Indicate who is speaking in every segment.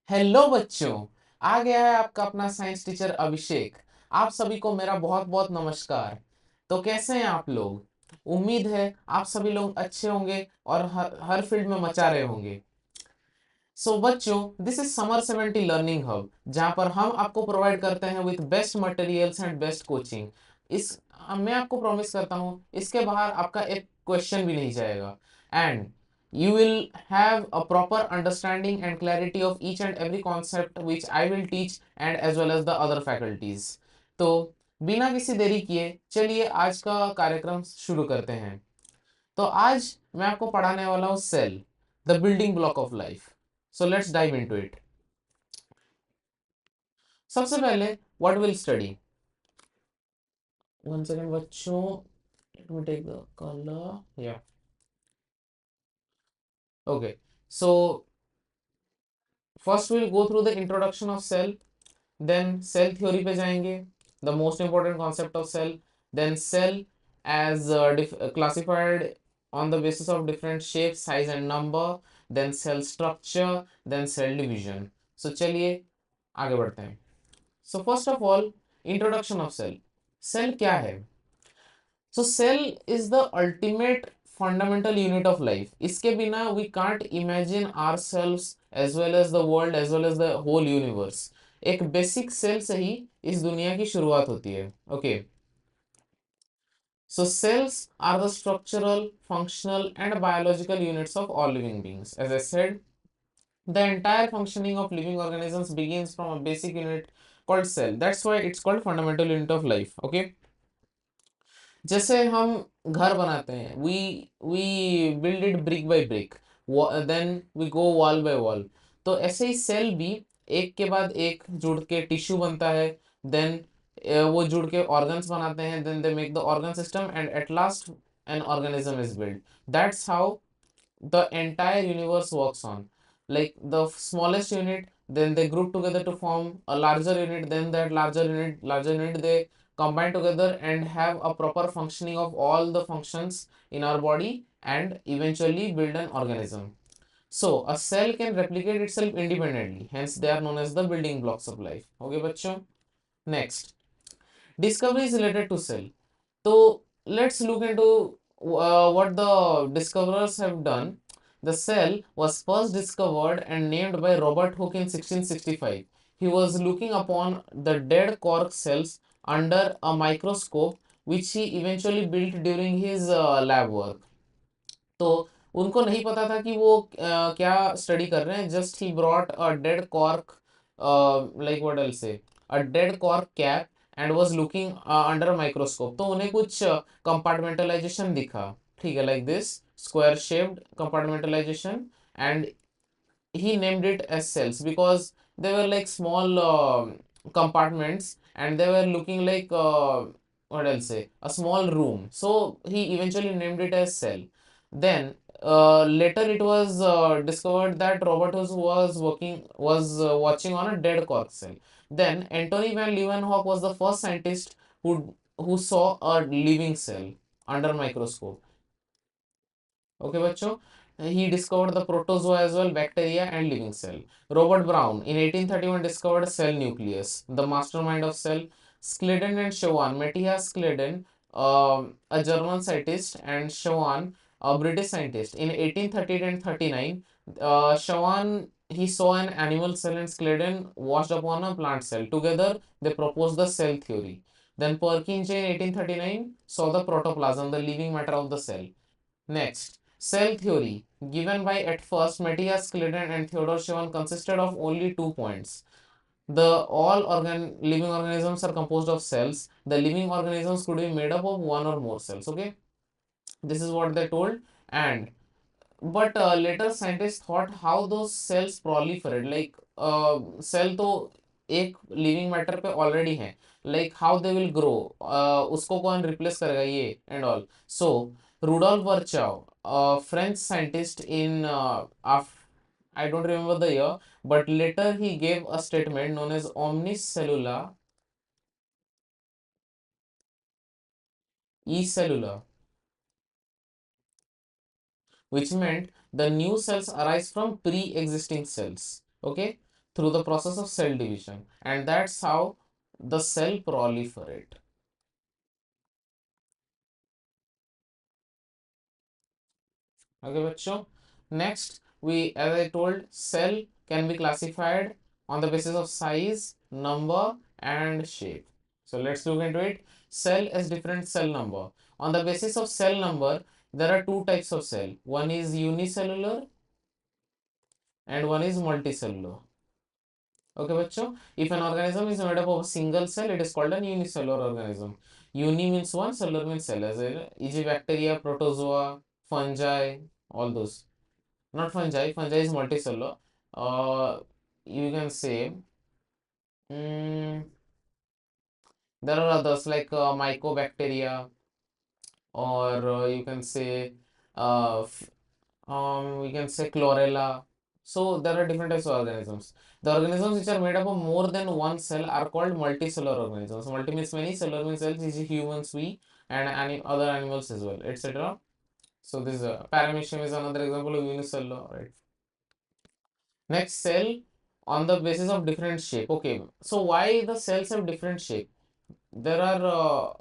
Speaker 1: Hello बच्चों। आ गया है आपका अपना साइंस टीचर अभिषेक। आप सभी को मेरा बहुत बहुत नमस्कार। तो कैसे हैं आप लोग? उम्मीद है आप सभी लोग अच्छे होंगे और हर फील्ड में मचा रहे होंगे। सो बच्चों, this is summer 70 learning hub, जहां पर हम आपको प्रोवाइड करते हैं with best materials and best coaching. इस मैं आपको प्रॉमिस करता हूं, इसके बाहर आपका एक क्वेश्चन भी नहीं जाएगा। And you will have a proper understanding and clarity of each and every concept which I will teach, and as well as the other faculties. तो बिना किसी देरी किए चलिए आज का कार्यक्रम शुरू करते हैं। तो आज मैं आपको पढ़ाने वाला हूँ cell, the building block of life. So let's dive into it. सबसे पहले what will study. One second बच्चों, let me take the colour. या okay, so first will go through the introduction of cell, then cell theory पे जाएंगे, the most important concept of cell, then cell as classified on the basis of different shape, size and number, then cell structure, then cell division. So चलिए आगे बढ़ते हैं। So first of all, introduction of cell. Cell क्या है? So cell is the ultimate fundamental unit of life. इसके बिना we can't imagine ourselves as well as the world as well as the whole universe. एक basic cell से ही इस दुनिया की शुरुआत होती है। Okay, so cells are the structural, functional and biological units of all living beings. As I said, the entire functioning of living organisms begins from a basic unit called cell. That's why it's called fundamental unit of life. Okay, जैसे हम घर बनाते हैं, we build it brick by brick, then we go wall by wall. तो ऐसे ही cell भी एक के बाद एक जुड़ के टिश्यू बनता है, देन वो जुड़ के ऑर्गन्स बनाते हैं, then they make the organ system and at last an organism is build. That's how the entire universe works on. Like the smallest unit, then they group together to form a larger unit, then that larger unit they combine together and have a proper functioning of all the functions in our body and eventually build an organism. So a cell can replicate itself independently, hence they are known as the building blocks of life. Okay bachcho, next, discovery is related to cell. So let's look into what the discoverers have done. The cell was first discovered and named by Robert Hooke in 1665. He was looking upon the dead cork cells under a microscope, which he eventually built during his lab work. तो उनको नहीं पता था कि वो क्या study कर रहे हैं। जस्ट ही brought a dead cork, like what I'll say, a dead cork cap and was looking under a microscope. तो उन्हें कुछ कंपार्टमेंटलाइजेशन दिखा, ठीक है, like this square shaped compartmentalisation, and he named it as cells because they were like small compartments and they were looking like what I'll say, a small room. So he eventually named it as cell. Then later it was discovered that Robert Hooke was watching on a dead cork cell. Then Anthony van Leeuwenhoek was the first scientist who saw a living cell under microscope. Okay, bachcho. He discovered the protozoa as well, bacteria and living cell. Robert Brown in 1831 discovered cell nucleus. The mastermind of cell. Skleden and Schwann. Matthias Skleden, a German scientist, and Schwann, a British scientist. In 1838 and 39, Schwann, he saw an animal cell and Skleden washed upon a plant cell. Together, they proposed the cell theory. Then Purkinje in 1839 saw the protoplasm, the living matter of the cell. Next, cell theory, given by at first Matthias Skleden and Theodor Schwann, consisted of only 2 points. The all living organisms are composed of cells. The living organisms could be made up of one or more cells. Okay, this is what they told. And but later scientists thought how those cells proliferate. Like cell तो एक living matter पे already है. Like how they will grow. उसको कौन replace करेगा ये and all. So Rudolf Virchow, a French scientist in I don't remember the year, but later he gave a statement known as omnis cellula e cellula, which meant the new cells arise from pre-existing cells. Okay, through the process of cell division, and that's how the cell proliferate. Okay, bachcho. Next, as I told, cell can be classified on the basis of size, number, and shape. So let's look into it. Cell is different cell number. On the basis of cell number, there are two types of cell. One is unicellular and one is multicellular. Okay, bachcho. If an organism is made up of a single cell, it is called an unicellular organism. Uni means one, cellular means cell, as in e.g. bacteria, protozoa, fungi, all those. Not fungi, fungi is multicellular. Uh, you can say mm, there are others like mycobacteria, or you can say we can say chlorella. So there are different types of organisms. The organisms which are made up of more than one cell are called multicellular organisms. Multi means many, cellular means cells, is humans, we, and other animals as well, etc. So this paramecium is another example of unicellular, right? Next, cell on the basis of different shape. Okay, so why the cells have different shape? There are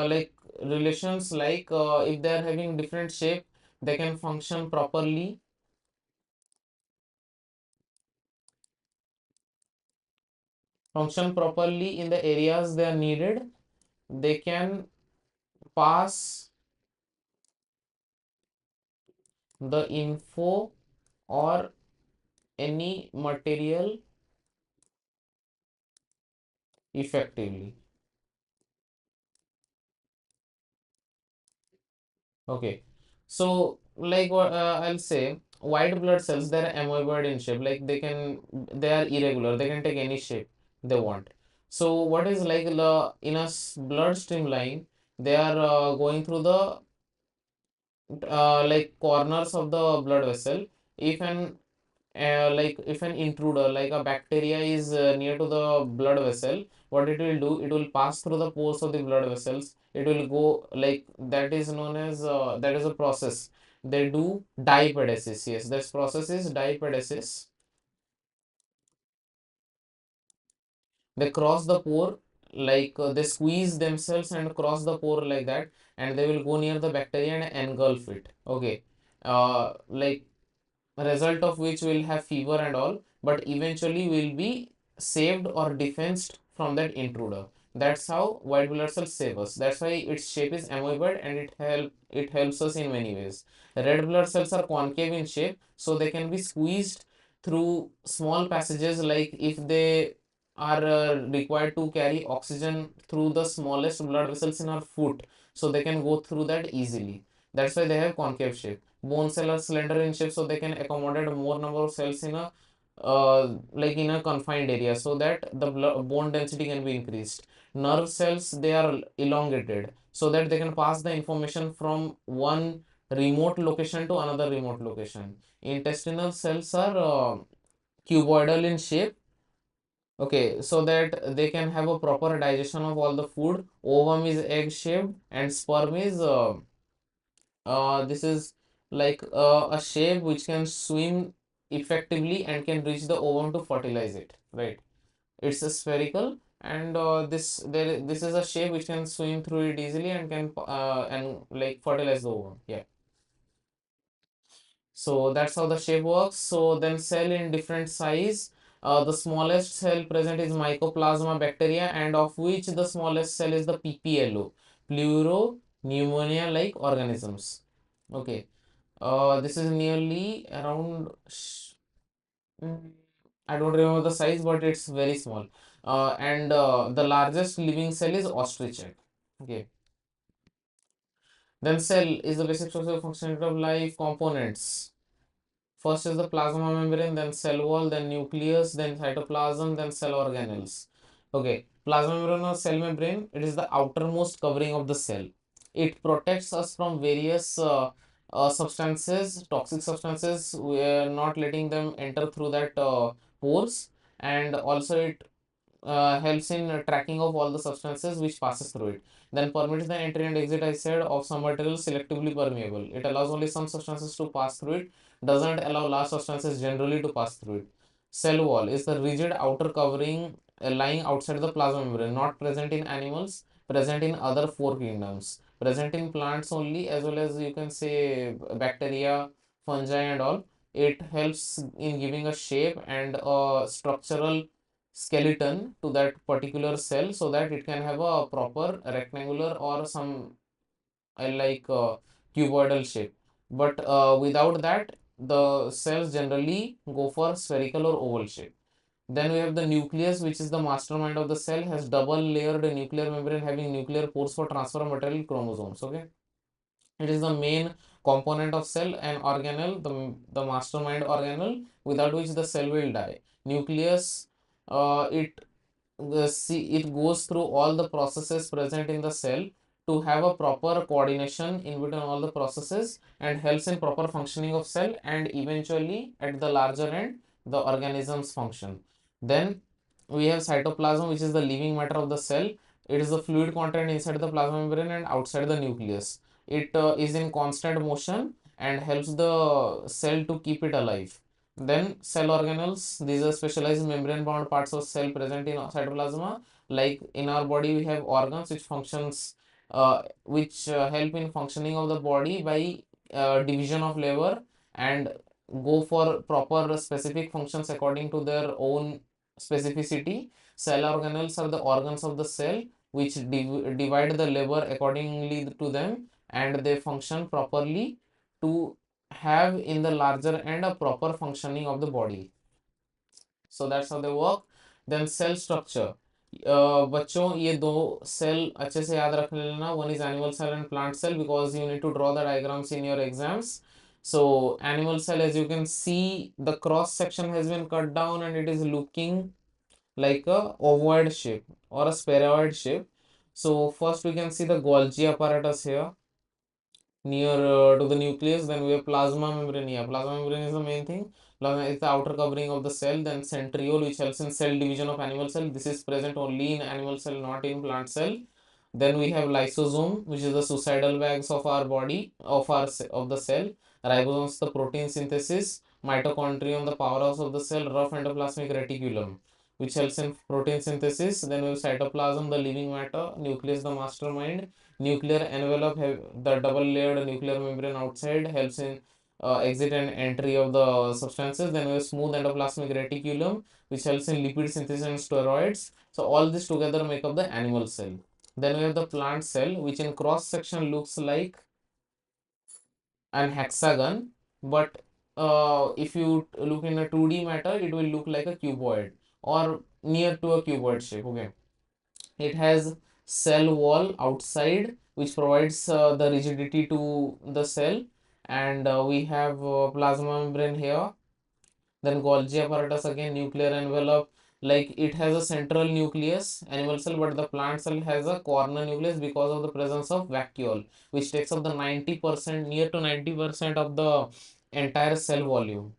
Speaker 1: like relations like if they are having different shape, they can function properly in the areas they are needed. They can pass the info or any material effectively. Okay, so like what I'll say, white blood cells, they're amoeboid in shape. Like they are irregular. They can take any shape they want. So what is like in a blood streamline, they are going through the like corners of the blood vessel. If an like if an intruder like a bacteria is near to the blood vessel, what it will do, it will pass through the pores of the blood vessels. It will go like that is known as that is a process they do, dipedesis. Yes, this process is dipedesis. They cross the pore, like they squeeze themselves and cross the pore like that, and they will go near the bacteria and engulf it. Okay, like result of which will have fever and all, but eventually will be saved or defensed from that intruder. That's how white blood cells save us. That's why its shape is amoeboid, and it helps us in many ways. Red blood cells are concave in shape, so they can be squeezed through small passages, like if they are required to carry oxygen through the smallest blood vessels in our foot, so they can go through that easily. That's why they have concave shape. Bone cells are slender in shape, so they can accommodate more number of cells in a like in a confined area, so that the bone density can be increased. Nerve cells, they are elongated, so that they can pass the information from one remote location to another remote location. Intestinal cells are cuboidal in shape. Okay, so that they can have a proper digestion of all the food. Ovum is egg shaped, and sperm is this is like a shape which can swim effectively and can reach the ovum to fertilize it, right? It's a spherical, and this is a shape which can swim through it easily and can and like fertilize the ovum. Yeah. So that's how the shape works. So then cell in different size. The smallest cell present is Mycoplasma bacteria, and of which the smallest cell is the PPLO, pleuro pneumonia like organisms. Okay. This is nearly around, mm, I don't remember the size, but it's very small. And the largest living cell is ostrich egg. Okay. Then cell is the basic structure function of life components. First is the plasma membrane, then cell wall, then nucleus, then cytoplasm, then cell organelles. Okay, plasma membrane or cell membrane, it is the outermost covering of the cell. It protects us from various substances, toxic substances. We are not letting them enter through that pores, and also it helps in tracking of all the substances which passes through it. Then permits the entry and exit, I said, of some materials selectively permeable. It allows only some substances to pass through it, doesn't allow large substances generally to pass through it. Cell wall is the rigid outer covering lying outside the plasma membrane, not present in animals, present in other four kingdoms, present in plants only, as well as you can say bacteria, fungi, and all. It helps in giving a shape and a structural skeleton to that particular cell so that it can have a proper rectangular or some cuboidal shape. But without that, the cells generally go for spherical or oval shape. Then we have the nucleus, which is the mastermind of the cell, has double layered nuclear membrane having nuclear pores for transfer of material chromosomes. Okay, it is the main component of cell and organelle, the mastermind organelle, without which the cell will die. Nucleus, it it goes through all the processes present in the cell to have a proper coordination in between all the processes and helps in proper functioning of cell and eventually at the larger end the organisms function. Then we have cytoplasm, which is the living matter of the cell. It is the fluid content inside the plasma membrane and outside the nucleus. It is in constant motion and helps the cell to keep it alive. Then cell organelles, these are specialized membrane bound parts of cell present in cytoplasma. Like in our body, we have organs which help in functioning of the body by division of labor and go for proper specific functions according to their own specificity. Cell organelles are the organs of the cell which divide the labor accordingly to them and they function properly to have in the larger end a proper functioning of the body. So that's how they work. Then cell structure. बच्चों ये दो cell अच्छे से याद रख लेना. One is animal cell and plant cell because you need to draw the diagrams in your exams. So animal cell, as you can see, the cross section has been cut down and it is looking like a ovoid shape or a spheroid shape. So first we can see the Golgi apparatus here near to the nucleus. Then we have plasma membrane here. Plasma membrane is the main thing. Plasma is the outer covering of the cell. Then centriole, which helps in cell division of animal cell. This is present only in animal cell, not in plant cell. Then we have lysosome, which is the suicidal bags of our body, of the cell. Ribosomes, the protein synthesis. Mitochondrion, the powerhouse of the cell. Rough endoplasmic reticulum, which helps in protein synthesis. Then we have cytoplasm, the living matter. Nucleus, the mastermind. Nuclear envelope, have the double layered nuclear membrane outside, helps in exit and entry of the substances. Then we have smooth endoplasmic reticulum, which helps in lipid synthesis and steroids. So all this together make up the animal cell. Then we have the plant cell, which in cross section looks like an hexagon, but if you look in a 2D matter, it will look like a cuboid or near to a cuboid shape. Okay, it has cell wall outside which provides the rigidity to the cell, and we have plasma membrane here. Then Golgi apparatus, again nuclear envelope. Like it has a central nucleus, animal cell, but the plant cell has a corner nucleus because of the presence of vacuole, which takes up the 90%, near to 90% of the entire cell volume.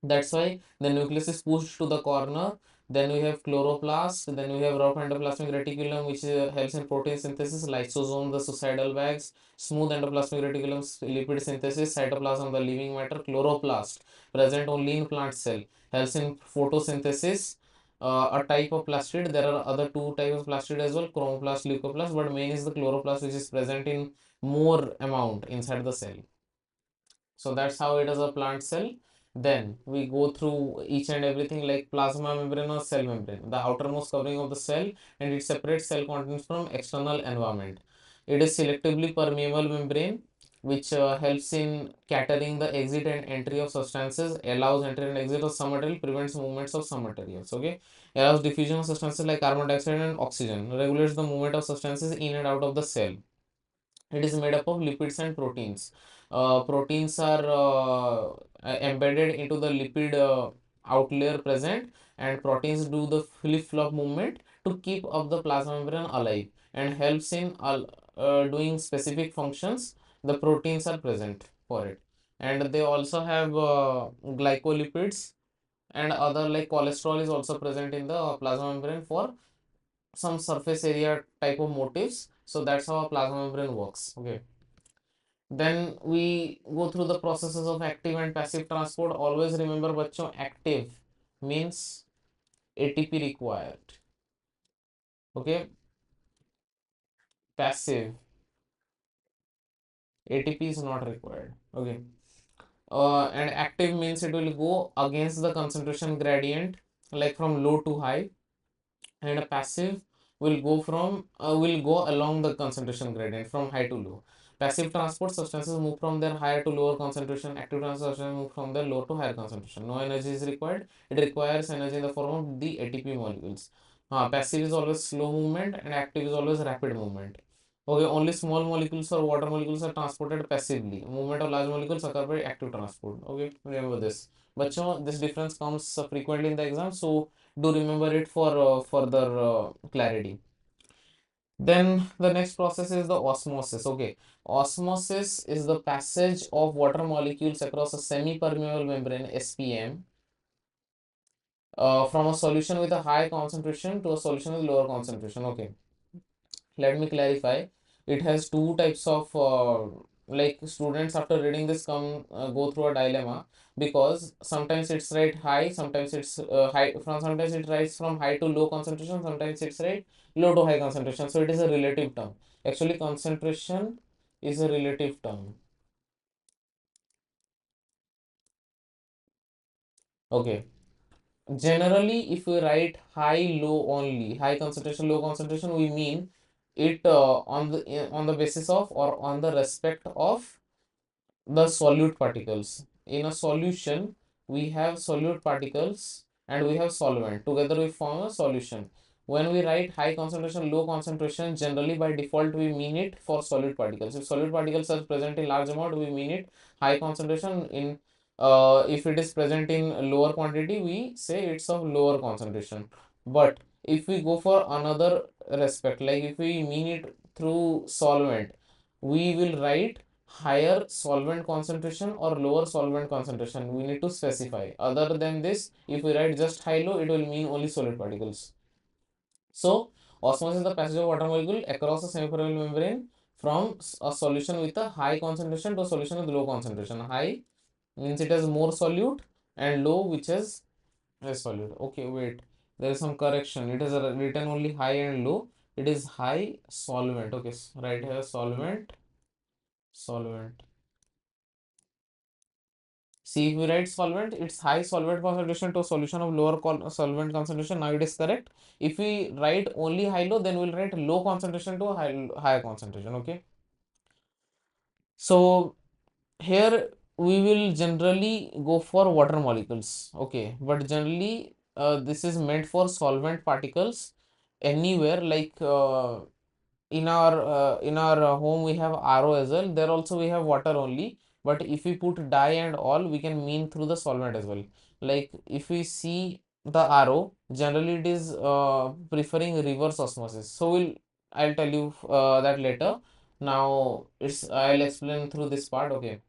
Speaker 1: That's why the nucleus is pushed to the corner. Then we have chloroplast. Then we have rough endoplasmic reticulum, which helps in protein synthesis. Lysosome, the suicidal bags. Smooth endoplasmic reticulum, lipid synthesis. Cytoplasm, the living matter. Chloroplast, present only in plant cell, helps in photosynthesis. A type of plastid. There are other two types of plastid as well, chromoplast, leucoplast, but main is the chloroplast, which is present in more amount inside the cell. So that's how it is a plant cell. Then we go through each and everything like plasma membrane or cell membrane, the outermost covering of the cell, and it separates cell contents from external environment. It is selectively permeable membrane which helps in catering the exit and entry of substances, allows entry and exit of some material, prevents movements of some materials. Okay, allows diffusion of substances like carbon dioxide and oxygen, regulates the movement of substances in and out of the cell. It is made up of lipids and proteins. Proteins are embedded into the lipid outlayer present, and proteins do the flip-flop movement to keep up the plasma membrane alive and helps in doing specific functions. The proteins are present for it, and they also have glycolipids and other like cholesterol is also present in the plasma membrane for some surface area type of motifs. So that's how a plasma membrane works. Okay, then we go through the processes of active and passive transport. Always remember बच्चों, active means ATP required. Okay, passive, ATP is not required. Okay, and active means it will go against the concentration gradient, like from low to high, and a passive will go along the concentration gradient from high to low. Passive transport substances move from their higher to lower concentration. Active transport substances move from their low to higher concentration. No energy is required. It requires energy in the form of the ATP molecules. Passive is always slow movement and active is always rapid movement. Okay, only small molecules or water molecules are transported passively. Movement of large molecules occur by active transport. Okay, remember this. But this difference comes frequently in the exam, so do remember it for further clarity. Then the next process is the osmosis. Okay, osmosis is the passage of water molecules across a semi-permeable membrane SPM from a solution with a high concentration to a solution with lower concentration. Okay, let me clarify. It has two types of like students after reading this come go through a dilemma, because sometimes it's right high, sometimes it's high from sometimes it writes from high to low concentration, sometimes it's right low to high concentration. So it is a relative term. Actually, concentration is a relative term. Okay, generally if we write high low only, high concentration low concentration, we mean it on the basis of or on the respect of the solute particles. In a solution, we have solute particles and we have solvent. Together we form a solution. When we write high concentration, low concentration, generally by default we mean it for solute particles. If solute particles are present in large amount, we mean it high concentration. In if it is present in lower quantity, we say it's of lower concentration. But if we go for another respect, like if we mean it through solvent, we will write higher solvent concentration or lower solvent concentration. We need to specify. Other than this, if we write just high low, it will mean only solid particles. So osmosis is the passage of water molecule across a semipermeable membrane from a solution with a high concentration to a solution with low concentration. High means it has more solute, and low which is less solute. Okay, wait, there is some correction. It is written only high and low. It is high solvent. Okay, right here solvent, solvent. See, if we write solvent, it's high solvent concentration to a solution of lower solvent concentration. Now it is correct. If we write only high low, then we'll write low concentration to a higher concentration. Okay. So here we will generally go for water molecules. Okay, but generally this is meant for solvent particles anywhere, like in our home we have RO as well. There also we have water only, but if we put dye and all, we can mean through the solvent as well. Like if we see the RO, generally it is preferring reverse osmosis. So I'll tell you that later. Now I'll explain through this part. Okay,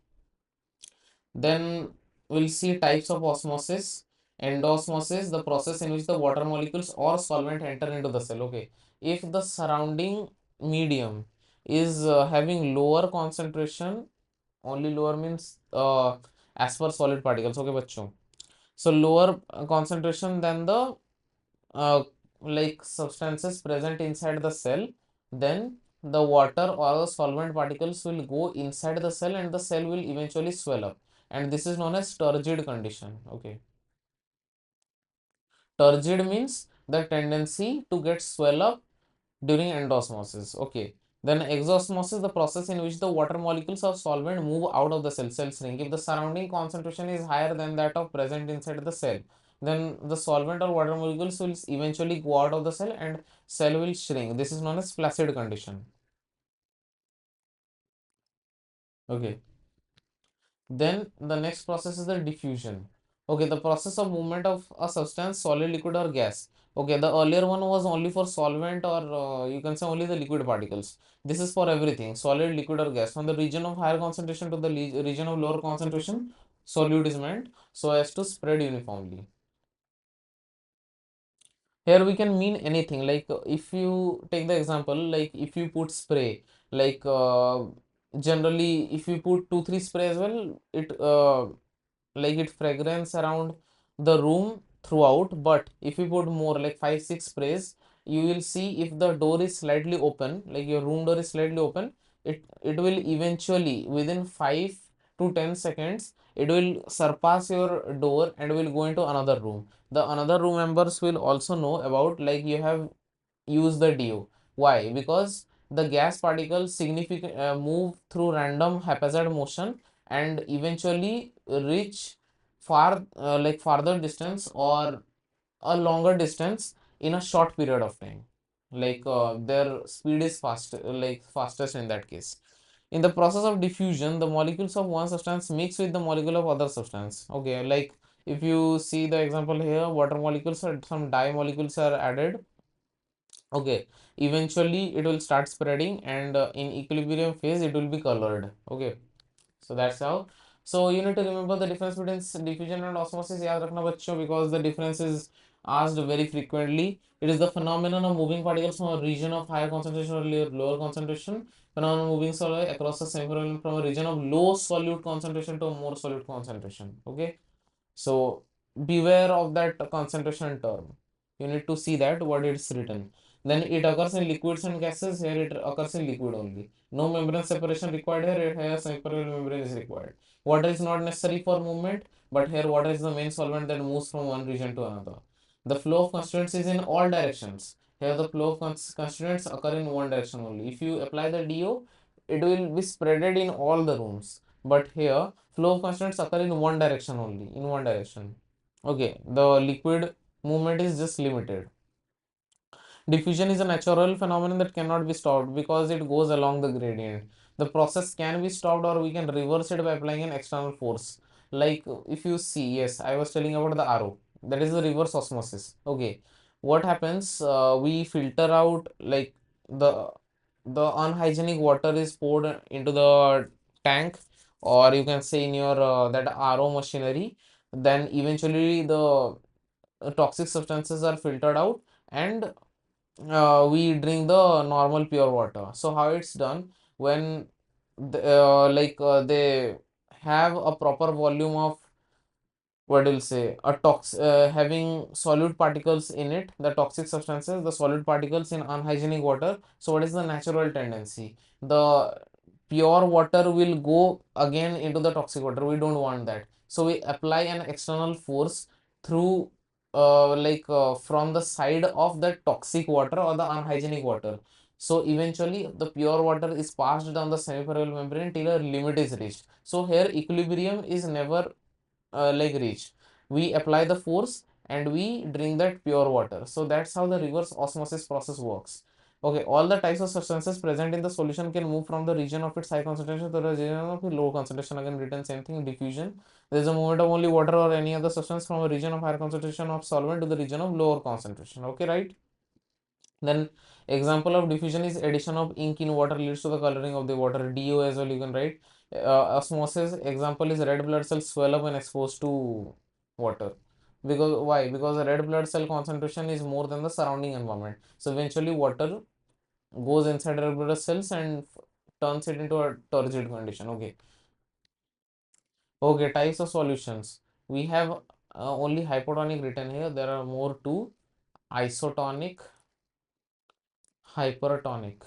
Speaker 1: then we'll see types of osmosis. Endosmosis, the process in which the water molecules or solvent enter into the cell. Okay, if the surrounding medium is having lower concentration, only lower means as per solid particles. Okay, bachcho. So lower concentration than the uh, like substances present inside the cell, then the water or the solvent particles will go inside the cell and the cell will eventually swell up, and this is known as turgid condition. Okay, turgid means the tendency to get swell up during endosmosis. Okay, then exosmosis, the process in which the water molecules of solvent move out of the cell shrink. If the surrounding concentration is higher than that of present inside the cell, then the solvent or water molecules will eventually go out of the cell and cell will shrink. This is known as placid condition. Okay, then the next process is the diffusion. Okay, the process of movement of a substance, solid, liquid or gas. Okay, the earlier one was only for solvent, or you can say only the liquid particles. This is for everything, solid, liquid or gas. From the region of higher concentration to the region of lower concentration, solute is meant so as to spread uniformly. Here we can mean anything, like if you take the example, like if you put spray, like generally if you put 2 3 spray as well, it like it fragrance around the room throughout, but if you put more like 5-6 sprays, you will see if the door is slightly open, like your room door is slightly open, it will eventually within 5 to 10 seconds it will surpass your door and will go into another room. The another room members will also know about like you have used the DO. Why? Because the gas particles significant move through random haphazard motion and eventually reach like farther distance or a longer distance in a short period of time. Like their speed is fast, like fastest in that case. In the process of diffusion, the molecules of one substance mix with the molecule of other substance. Okay, like if you see the example here, water molecules or some dye molecules are added. Okay, eventually it will start spreading and in equilibrium phase it will be colored. Okay, so that's how. So you need to remember the difference between diffusion and osmosis. याद रखना बच्चों, because the difference is asked very frequently. It is the phenomenon of moving particles from a region of higher concentration or lower concentration. Phenomenon of moving solid across the semiconductor from a region of low solute concentration to a more solute concentration. Okay, so beware of that concentration term. You need to see that what it's written. Then it occurs in liquids and gases. Here it occurs in liquid only. No membrane separation required here. Here separable membrane is required. Water is not necessary for movement, but here water is the main solvent that moves from one region to another. The flow of constituents is in all directions. Here the flow of constituents occur in one direction only. If you apply the DO, it will be spreaded in all the rooms. But here flow of constituents occur in one direction only, in one direction. Okay, the liquid movement is just limited. Diffusion is a natural phenomenon that cannot be stopped because it goes along the gradient. The process can be stopped or we can reverse it by applying an external force. Like if you see, yes, I was telling about the RO. That is the reverse osmosis. Okay, what happens? We filter out like the unhygienic water is poured into the tank, or you can say in your that RO machinery. Then eventually the toxic substances are filtered out and we drink the normal pure water. So how it's done when they have a proper volume of what will say a having solute particles in it, the toxic substances, the solute particles in unhygienic water. So what is the natural tendency? The pure water will go again into the toxic water. We don't want that, so we apply an external force through from the side of the toxic water or the unhygienic water. So eventually the pure water is passed down the semipermeable membrane till a limit is reached. So here equilibrium is never reach. We apply the force and we drink that pure water. So that's how the reverse osmosis process works. Okay, all the types of substances present in the solution can move from the region of its high concentration to the region of low concentration. Again, written same thing, diffusion. There is a movement of only water or any other substance from a region of higher concentration of solvent to the region of lower concentration. Okay, right? Then example of diffusion is addition of ink in water leads to the coloring of the water. DO as well you can write. Osmosis example is red blood cells swell up when exposed to water. Because why? Because the red blood cell concentration is more than the surrounding environment. So eventually water goes inside red blood cells and turns it into a turgid condition. Okay. Okay, types of solutions. We have only hypotonic written here. There are more too: isotonic, hypertonic,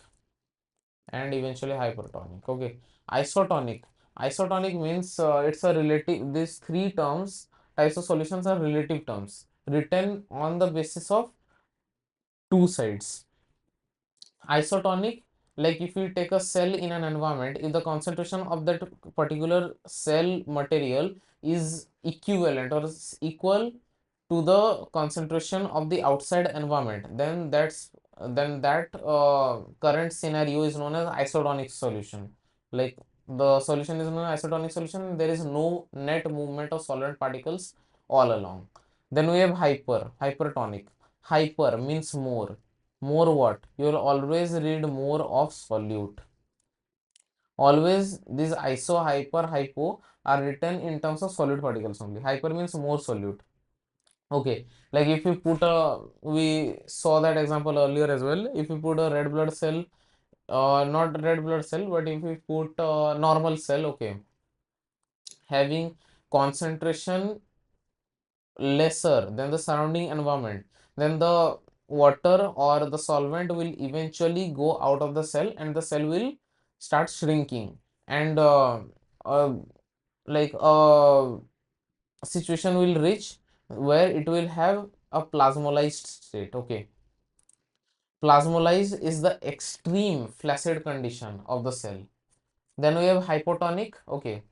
Speaker 1: and eventually hypertonic. Okay, isotonic. Isotonic means it's a relative. These three terms, types of solutions, are relative terms written on the basis of two sides. Isotonic, like if you take a cell in an environment, if the concentration of that particular cell material is equivalent or is equal to the concentration of the outside environment, then that current scenario is known as isotonic solution. Like the solution is known as isotonic solution. There is no net movement of solvent particles all along. Then we have hypertonic. Hyper means more. More what? You will always read more of solute. Always these iso, hyper, hypo are written in terms of solute particles only. Hyper means more solute. Okay, like if you put we saw that example earlier as well. If you put a red blood cell, not red blood cell, but if you put a normal cell, okay, having concentration lesser than the surrounding environment, then the water or the solvent will eventually go out of the cell and the cell will start shrinking, and uh, like a situation will reach where it will have a plasmolized state. Okay, plasmolized is the extreme flaccid condition of the cell. Then we have hypotonic. Okay,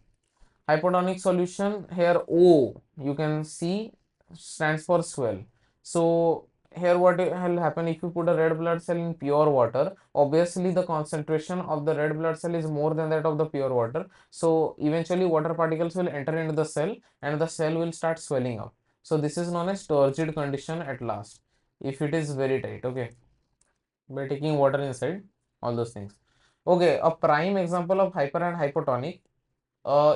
Speaker 1: hypotonic solution, here O you can see stands for swell. So here what will happen, if you put a red blood cell in pure water, obviously the concentration of the red blood cell is more than that of the pure water. So eventually water particles will enter into the cell and the cell will start swelling up. So this is known as turgid condition at last, if it is very tight. Okay, by taking water inside, all those things. Okay, a prime example of hyper and hypotonic,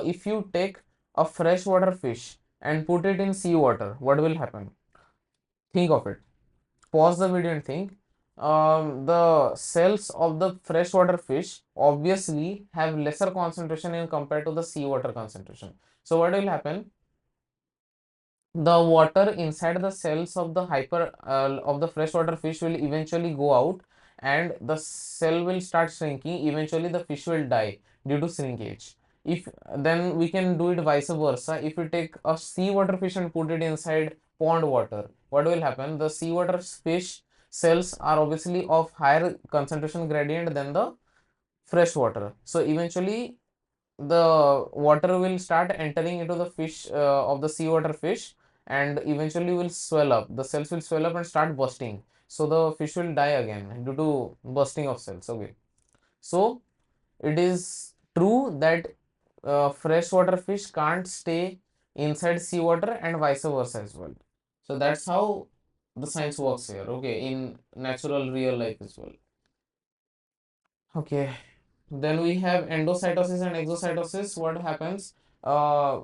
Speaker 1: if you take a freshwater fish and put it in seawater, what will happen? Think of it. Pause the video and think. The cells of the freshwater fish obviously have lesser concentration in compared to the seawater concentration. So what will happen? The water inside the cells of the of the freshwater fish will eventually go out and the cell will start shrinking. Eventually the fish will die due to shrinkage. If then we can do it vice versa. If you take a seawater fish and put it inside pond water, what will happen? The seawater fish cells are obviously of higher concentration gradient than the fresh water. So eventually the water will start entering into the fish of the seawater fish and eventually will swell up. The cells will swell up and start bursting. So the fish will die again due to bursting of cells. Okay. So it is true that freshwater fish can't stay inside seawater and vice versa as well. So that's how the science works here. Okay, in natural real life as well. Okay. Then we have endocytosis and exocytosis. What happens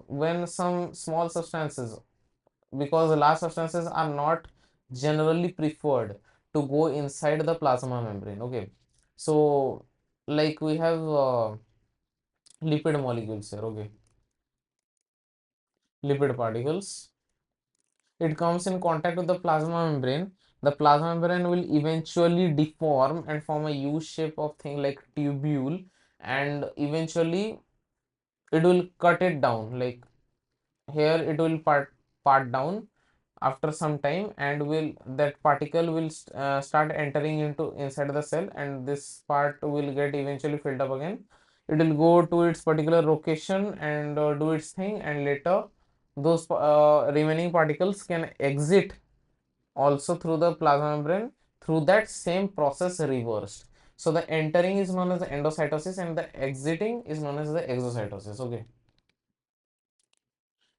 Speaker 1: when some small substances, because large substances are not generally preferred to go inside the plasma membrane. Okay, so like we have lipid molecules here. Okay, lipid particles. It comes in contact with the plasma membrane. The plasma membrane will eventually deform and form a U shape of thing like tubule, and eventually it will cut it down. Like here it will part down after some time, and will that particle will start entering into inside the cell, and this part will get eventually filled up again. It will go to its particular location and do its thing, and later those remaining particles can exit also through the plasma membrane through that same process reversed. So the entering is known as the endocytosis and the exiting is known as the exocytosis. Okay,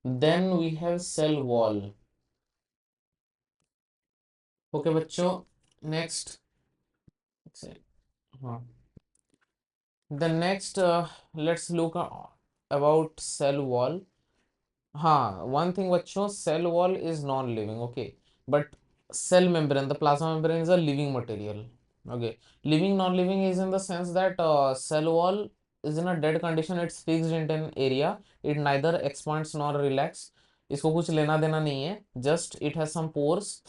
Speaker 1: then we have cell wall. Okay बच्चों, next, हाँ, the next let's look about cell wall. हाँ, one thing बच्चों, cell wall is non-living. Okay, but cell membrane, the plasma membrane is a living material. Okay, living non-living is in the sense that cell wall is in a dead condition. It's fixed in an area. It neither expands nor relax. इसको कुछ लेना देना नहीं है. Just it has some pores.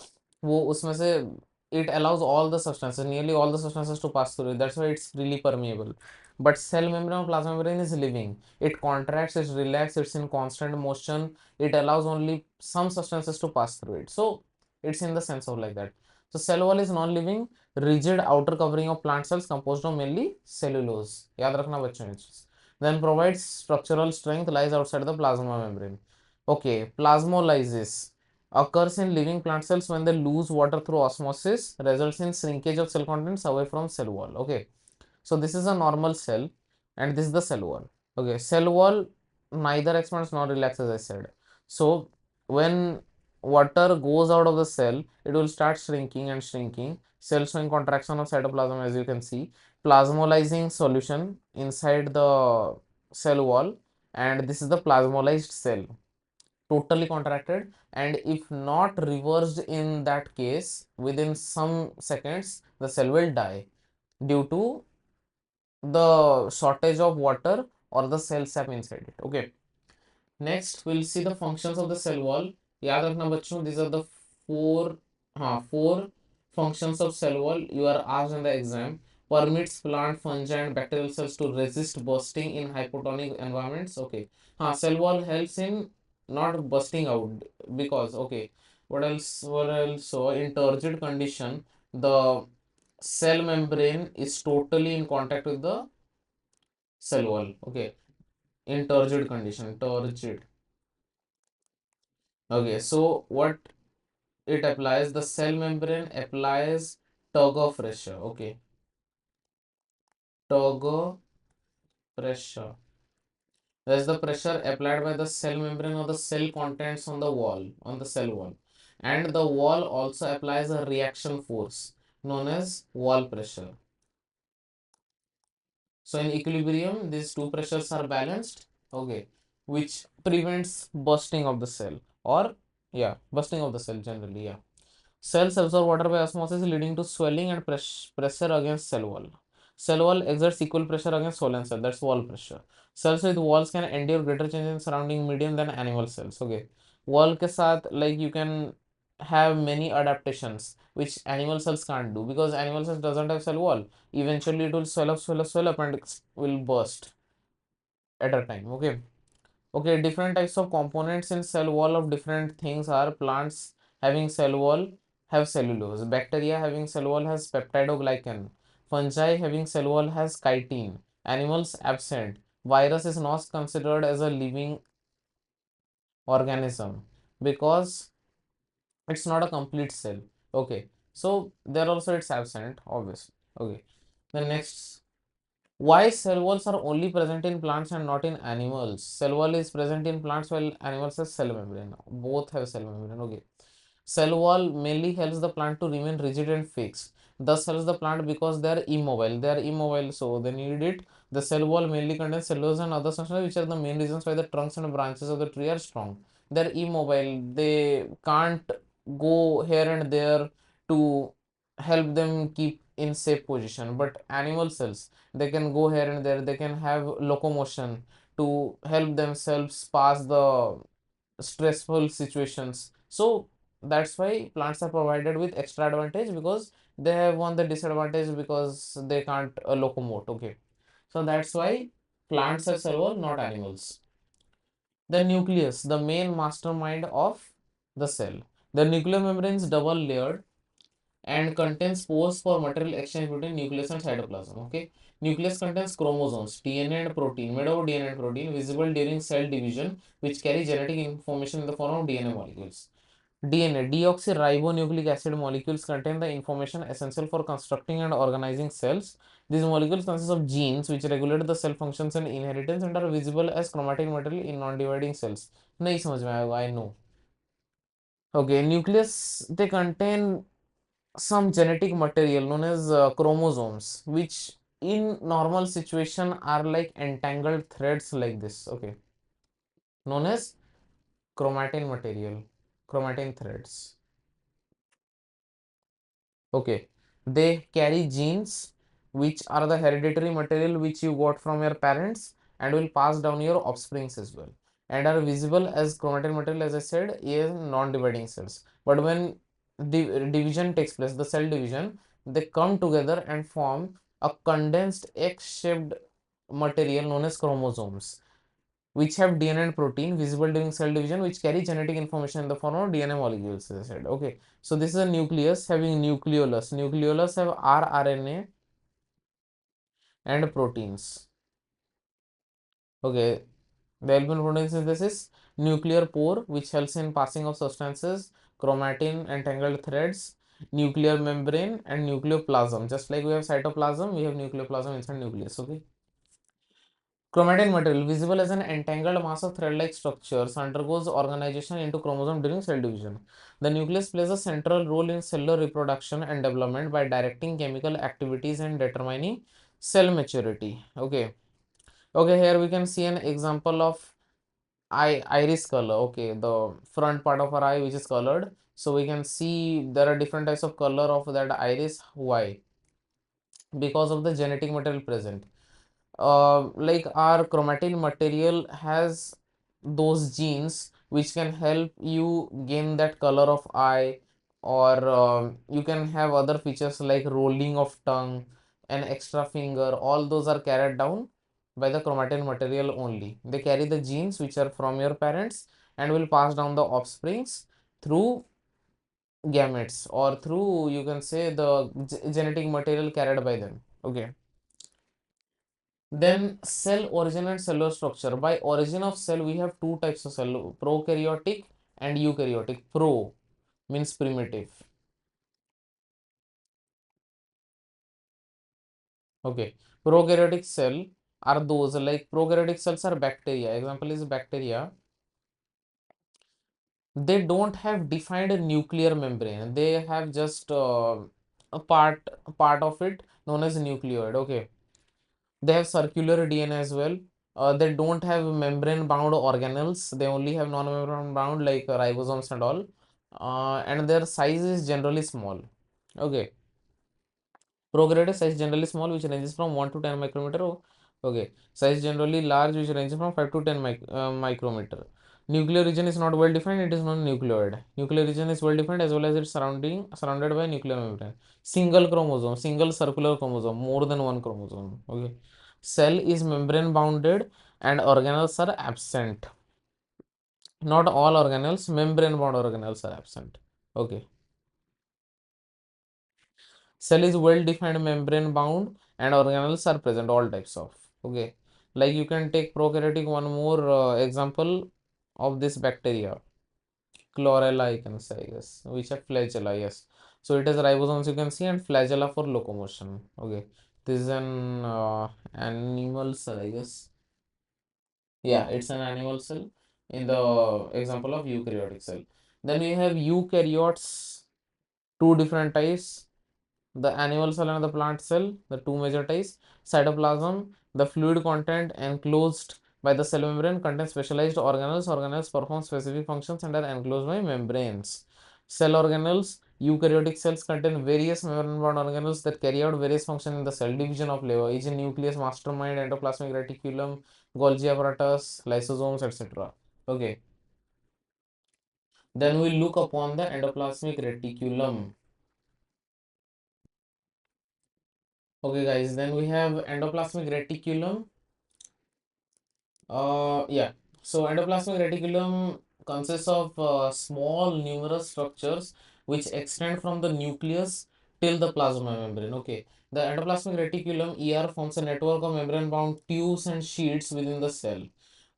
Speaker 1: वो उसमें से it allows all the substances, nearly all the substances to pass through it. That's why it's really permeable. But cell membrane or plasma membrane is living. It contracts, it relaxes, it's in constant motion. It allows only some substances to pass through it. So it's in the sense of like that. So cell wall is non-living, rigid outer covering of plant cells composed of mainly cellulose. याद रखना बच्चों ये चीज. Then provides structural strength, lies outside the plasma membrane. Okay, plasmolysis occurs in living plant cells when they lose water through osmosis, results in shrinkage of cell contents away from cell wall. Okay, so this is a normal cell and this is the cell wall. Okay, cell wall neither expands nor relaxes, as I said. So when water goes out of the cell, it will start shrinking and shrinking. Cell showing contraction of cytoplasm, as you can see. Plasmolizing solution inside the cell wall, and this is the plasmolized cell, totally contracted, and if not reversed in that case, within some seconds the cell will die due to the shortage of water or the cell sap inside it. Okay, next we'll see the functions of the cell wall. याद रखना बच्चों, these are the four, four functions of cell wall you are asked in the exam. Permits plant, fungi and bacterial cells to resist bursting in hypotonic environments. Okay. Cell wall helps in not busting out, because okay. What else? What else? So in turgid condition, the cell membrane is totally in contact with the cell wall. Okay. In turgid condition, turgid. Okay. So what it applies, the cell membrane applies turgor pressure. Okay. Turgor pressure. That's the pressure applied by the cell membrane or the cell contents on the wall, on the cell wall. And the wall also applies a reaction force known as wall pressure. So in equilibrium, these two pressures are balanced, okay, which prevents bursting of the cell, or yeah, bursting of the cell generally, yeah. Cells absorb water by osmosis, leading to swelling and pressure against cell wall. Cell wall exerts equal pressure against wall and cell, that's wall pressure. Cells with walls can endure greater change in surrounding medium than animal cells, okay. Wall ke saath, like, you can have many adaptations which animal cells can't do, because animal cells doesn't have cell wall. Eventually it will swell up and will burst at a time, okay. Okay, different types of components in cell wall of different things are: plants having cell wall have cellulose, bacteria having cell wall has peptidoglycan, fungi having cell wall has chitin, animals absent. Virus is not considered as a living organism because it's not a complete cell. Okay, so there also it's absent, obviously. Okay, the next, why cell walls are only present in plants and not in animals? Cell wall is present in plants while animals have cell membrane. Both have cell membrane. Okay. Cell wall mainly helps the plant to remain rigid and fixed. Thus helps the plant because they are immobile. They are immobile, so they need it. The cell wall mainly contains cellulose and other substances, which are the main reasons why the trunks and branches of the tree are strong. They are immobile. They can't go here and there to help them keep in safe position. But animal cells, they can go here and there. They can have locomotion to help themselves pass the stressful situations. So that's why plants are provided with extra advantage, because they have won the disadvantage because they can't locomote. Okay, so that's why plants have cell wall, not animals. The nucleus, the main mastermind of the cell. The nuclear membrane is double layered and contains pores for material exchange between nucleus and cytoplasm. Okay, nucleus contains chromosomes, DNA and protein, made of DNA and protein, visible during cell division, which carry genetic information in the form of DNA molecules. DNA, deoxyribonucleic acid molecules, contain the information essential for constructing and organizing cells. These molecules consist of genes which regulate the cell functions and inheritance and are visible as chromatin material in non-dividing cells. नहीं समझ में आएगा, I know. Okay, nucleus, they contain some genetic material known as chromosomes, which in normal situation are like entangled threads like this. Okay, known as chromatin material, chromatin threads. Okay, they carry genes which are the hereditary material which you got from your parents and will pass down your offsprings as well, and are visible as chromatin material, as I said, in non-dividing cells. But when the division takes place, the cell division, they come together and form a condensed X-shaped material known as chromosomes, which have DNA and protein visible during cell division, which carry genetic information in the form of DNA molecules, as I said. Okay, so this is a nucleus having nucleolus. Nucleolus have rRNA and proteins. Okay, the albumin protein synthesis, nuclear pore, which helps in passing of substances, chromatin entangled threads, nuclear membrane, and nucleoplasm. Just like we have cytoplasm, we have nucleoplasm inside nucleus. Okay. Chromatin material, visible as an entangled mass of thread-like structures, undergoes organization into chromosome during cell division. The nucleus plays a central role in cellular reproduction and development by directing chemical activities and determining cell maturity. Okay. Okay, here we can see an example of iris color. Okay, the front part of our eye which is colored. So we can see there are different types of color of that iris. Why? Because of the genetic material present. Like our chromatin material has those genes which can help you gain that color of eye, or you can have other features like rolling of tongue and extra finger. All those are carried down by the chromatin material only. They carry the genes which are from your parents and will pass down the offsprings through gametes, or through, you can say, the genetic material carried by them. Okay. Then cell origin and cellular structure. By origin of cell, we have two types of cell: prokaryotic and eukaryotic. Pro means primitive. Okay. Prokaryotic cell are those, like prokaryotic cells are bacteria. Example is bacteria. They don't have defined nuclear membrane. They have just a part of it known as nucleoid. Okay. They have circular DNA as well. They don't have membrane bound organelles. They only have non-membrane bound, like ribosomes and all. And their size is generally small. Okay. Prokaryotic size generally small, which ranges from 1 to 10 micrometer. Okay. Size generally large, which ranges from 5 to 10 micrometer. Nuclear region is not well defined. It is not nucleoid. Nuclear region is well defined as well as its surrounded by nuclear membrane. Single chromosome, single circular chromosome, more than one chromosome. Okay. Cell is membrane bounded and organelles are absent. Not all organelles, membrane bound organelles are absent. Okay. Cell is well defined, membrane bound, and organelles are present, all types of. Okay. Like you can take prokaryotic, one more example of this bacteria. Chlorella, you can say, yes, which are flagella, yes. So it is ribosomes, you can see, and flagella for locomotion. Okay. This is an animal cell, I guess. Yeah, it's an animal cell in the example of eukaryotic cell. Then we have eukaryotes, two different types: the animal cell and the plant cell, the two major types. Cytoplasm, the fluid content enclosed by the cell membrane, contains specialized organelles. Organelles perform specific functions and are enclosed by membranes. Cell organelles, eukaryotic cells contain various membrane-bound organelles that carry out various functions in the cell. Division of labor, each nucleus, mastermind, endoplasmic reticulum, Golgi apparatus, lysosomes, etc. Okay. Then we look upon the endoplasmic reticulum. Okay, guys, then we have endoplasmic reticulum. Yeah. So endoplasmic reticulum consists of small numerous structures which extend from the nucleus till the plasma membrane. Okay. The endoplasmic reticulum ER forms a network of membrane-bound tubes and sheets within the cell.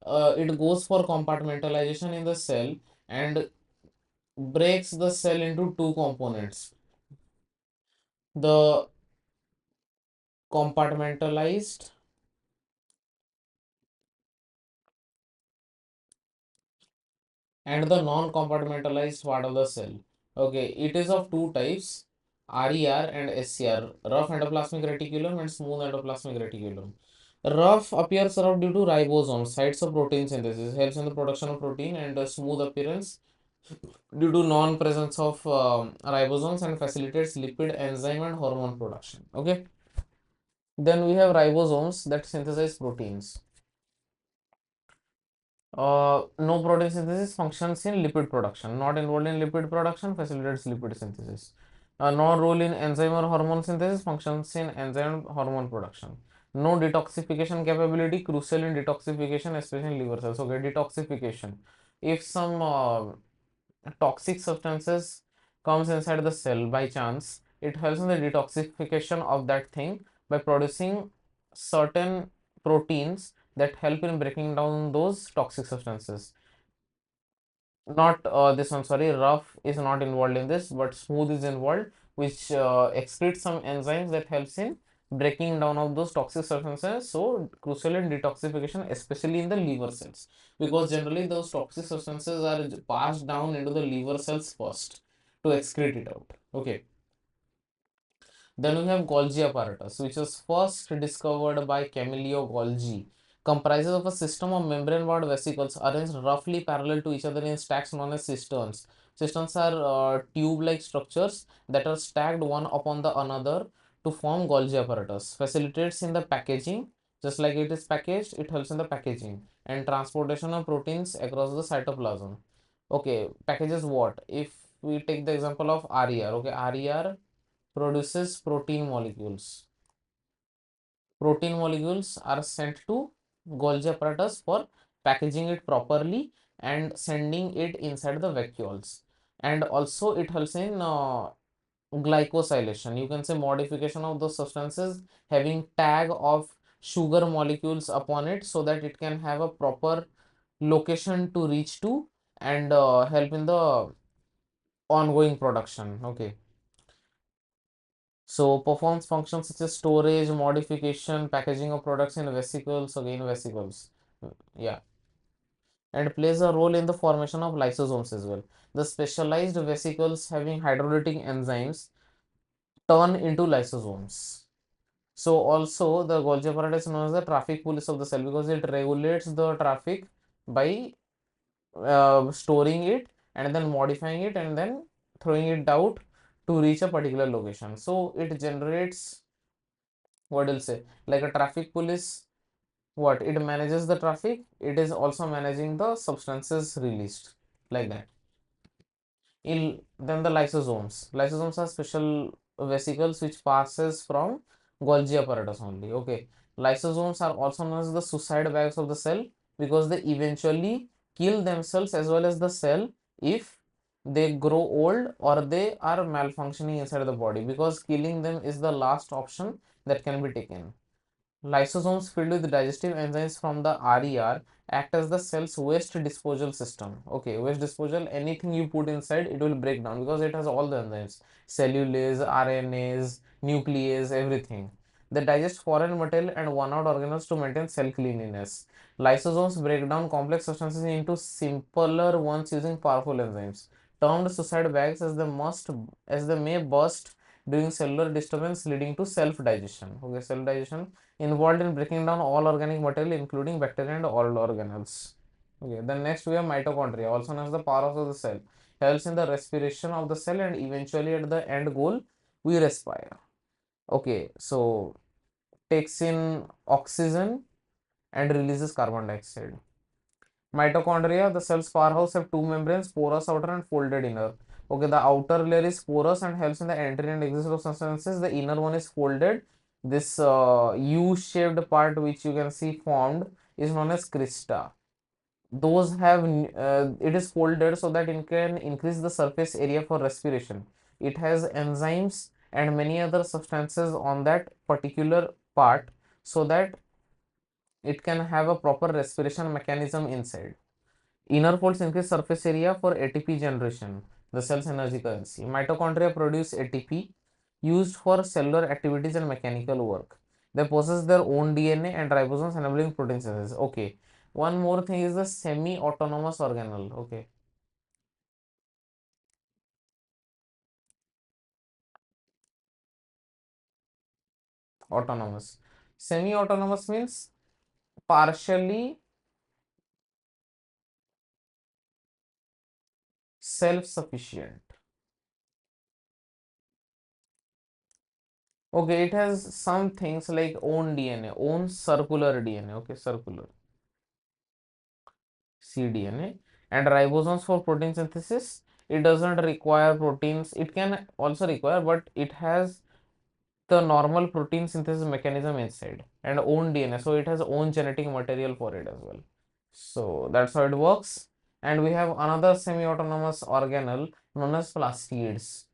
Speaker 1: It goes for compartmentalization in the cell and breaks the cell into two components: the compartmentalized and the non-compartmentalized part of the cell. Okay, it is of two types: RER and SCR, rough endoplasmic reticulum and smooth endoplasmic reticulum. Rough appears rough due to ribosomes, sites of protein synthesis, helps in the production of protein, and a smooth appearance due to non-presence of ribosomes and facilitates lipid, enzyme, and hormone production. Okay, then we have ribosomes that synthesize proteins. No protein synthesis, functions in lipid production. Not involved in lipid production, facilitates lipid synthesis. No role in enzyme or hormone synthesis, functions in enzyme hormone production. No detoxification capability, crucial in detoxification, especially in liver cells. Okay, detoxification. If some toxic substances comes inside the cell by chance, it helps in the detoxification of that thing by producing certain proteins that help in breaking down those toxic substances. Not this one, sorry, rough is not involved in this, but smooth is involved, which excretes some enzymes that helps in breaking down of those toxic substances. So crucial in detoxification, especially in the liver cells, because generally those toxic substances are passed down into the liver cells first to excrete it out. Okay. Then we have Golgi apparatus, which was first discovered by Camillo Golgi. Comprises of a system of membrane-bound vesicles arranged roughly parallel to each other in stacks known as cisterns. Cisterns are tube-like structures that are stacked one upon the another to form Golgi apparatus. Facilitates in the packaging, just like it is packaged, it helps in the packaging and transportation of proteins across the cytoplasm. Okay, packages what? If we take the example of RER, okay, RER produces protein molecules. Protein molecules are sent to Golgi apparatus for packaging it properly and sending it inside the vacuoles. And also it helps in glycosylation. You can say modification of those substances having tag of sugar molecules upon it so that it can have a proper location to reach to and help in the ongoing production. Okay. So performs functions such as storage, modification, packaging of products in vesicles, again vesicles. Yeah. And plays a role in the formation of lysosomes as well. The specialized vesicles having hydrolytic enzymes turn into lysosomes. So also the Golgi apparatus is known as the traffic police of the cell because it regulates the traffic by storing it and then modifying it and then throwing it out to reach a particular location. So it generates, what will say, like a traffic police. What it manages the traffic, it is also managing the substances released, like that. Then the lysosomes. Lysosomes are special vesicles which passes from Golgi apparatus only. Okay. Lysosomes are also known as the suicide bags of the cell because they eventually kill themselves as well as the cell if they grow old or they are malfunctioning inside the body, because killing them is the last option that can be taken. Lysosomes filled with digestive enzymes from the RER act as the cell's waste disposal system. Okay, waste disposal, anything you put inside, it will break down because it has all the enzymes, cellulase, RNAs, nuclease, everything. They digest foreign material and worn out organelles to maintain cell cleanliness. Lysosomes break down complex substances into simpler ones using powerful enzymes, termed suicide bags, as they may burst during cellular disturbance leading to self-digestion. Okay, self-digestion involved in breaking down all organic material including bacteria and all organelles. Okay, then next we have mitochondria, also known as the powerhouse of the cell, helps in the respiration of the cell and eventually at the end goal we respire. Okay, so takes in oxygen and releases carbon dioxide. Mitochondria, the cell's powerhouse, have two membranes, porous outer and folded inner. Okay, the outer layer is porous and helps in the entry and exit of substances. The inner one is folded. This U-shaped part which you can see formed is known as crista. Those have it is folded so that it can increase the surface area for respiration. It has enzymes and many other substances on that particular part so that it can have a proper respiration mechanism inside. Inner folds increase surface area for ATP generation, the cell's energy currency. Mitochondria produce ATP used for cellular activities and mechanical work. They possess their own DNA and ribosomes enabling protein synthesis. Okay. One more thing is the semi-autonomous organelle. Okay. Autonomous. Semi-autonomous means partially self-sufficient. Okay, it has some things like own DNA, own circular DNA. Okay, circular cDNA and ribosomes for protein synthesis. It doesn't require proteins. It can also require, but it has the normal protein synthesis mechanism inside and own DNA. So it has own genetic material for it as well. So that's how it works. And we have another semi-autonomous organelle known as plastids.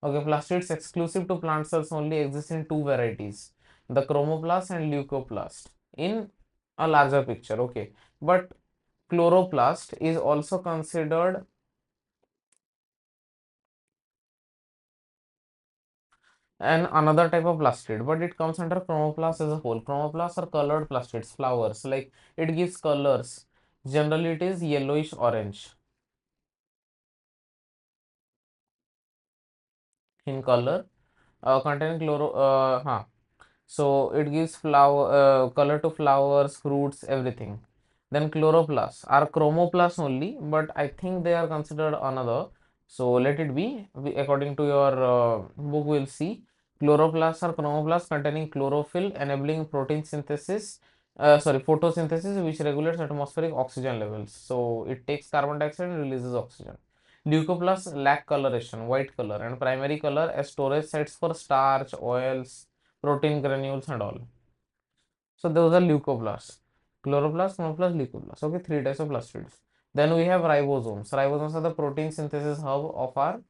Speaker 1: Okay, plastids exclusive to plant cells only exist in two varieties, the chromoplast and leucoplast in a larger picture. Okay, but chloroplast is also considered an another type of plastid, but it comes under chromoplast as a whole. Chromoplasts are colored plastids, flowers, like it gives colors. Generally, it is yellowish orange in color, containing so it gives flower color to flowers, fruits, everything. Then chloroplasts are chromoplasts only, but I think they are considered another. So let it be. According to your book, we'll see chloroplasts are chromoplasts containing chlorophyll, enabling protein synthesis sorry, photosynthesis, which regulates atmospheric oxygen levels. So it takes carbon dioxide and releases oxygen. Leucoplasts lack coloration, white color, and primary color as storage sites for starch, oils, protein granules, and all. So those are leucoplasts. Chloroplasts, monoplasts, leucoplasts. Okay, three types of plastids. Then we have ribosomes. Ribosomes are the protein synthesis hub of our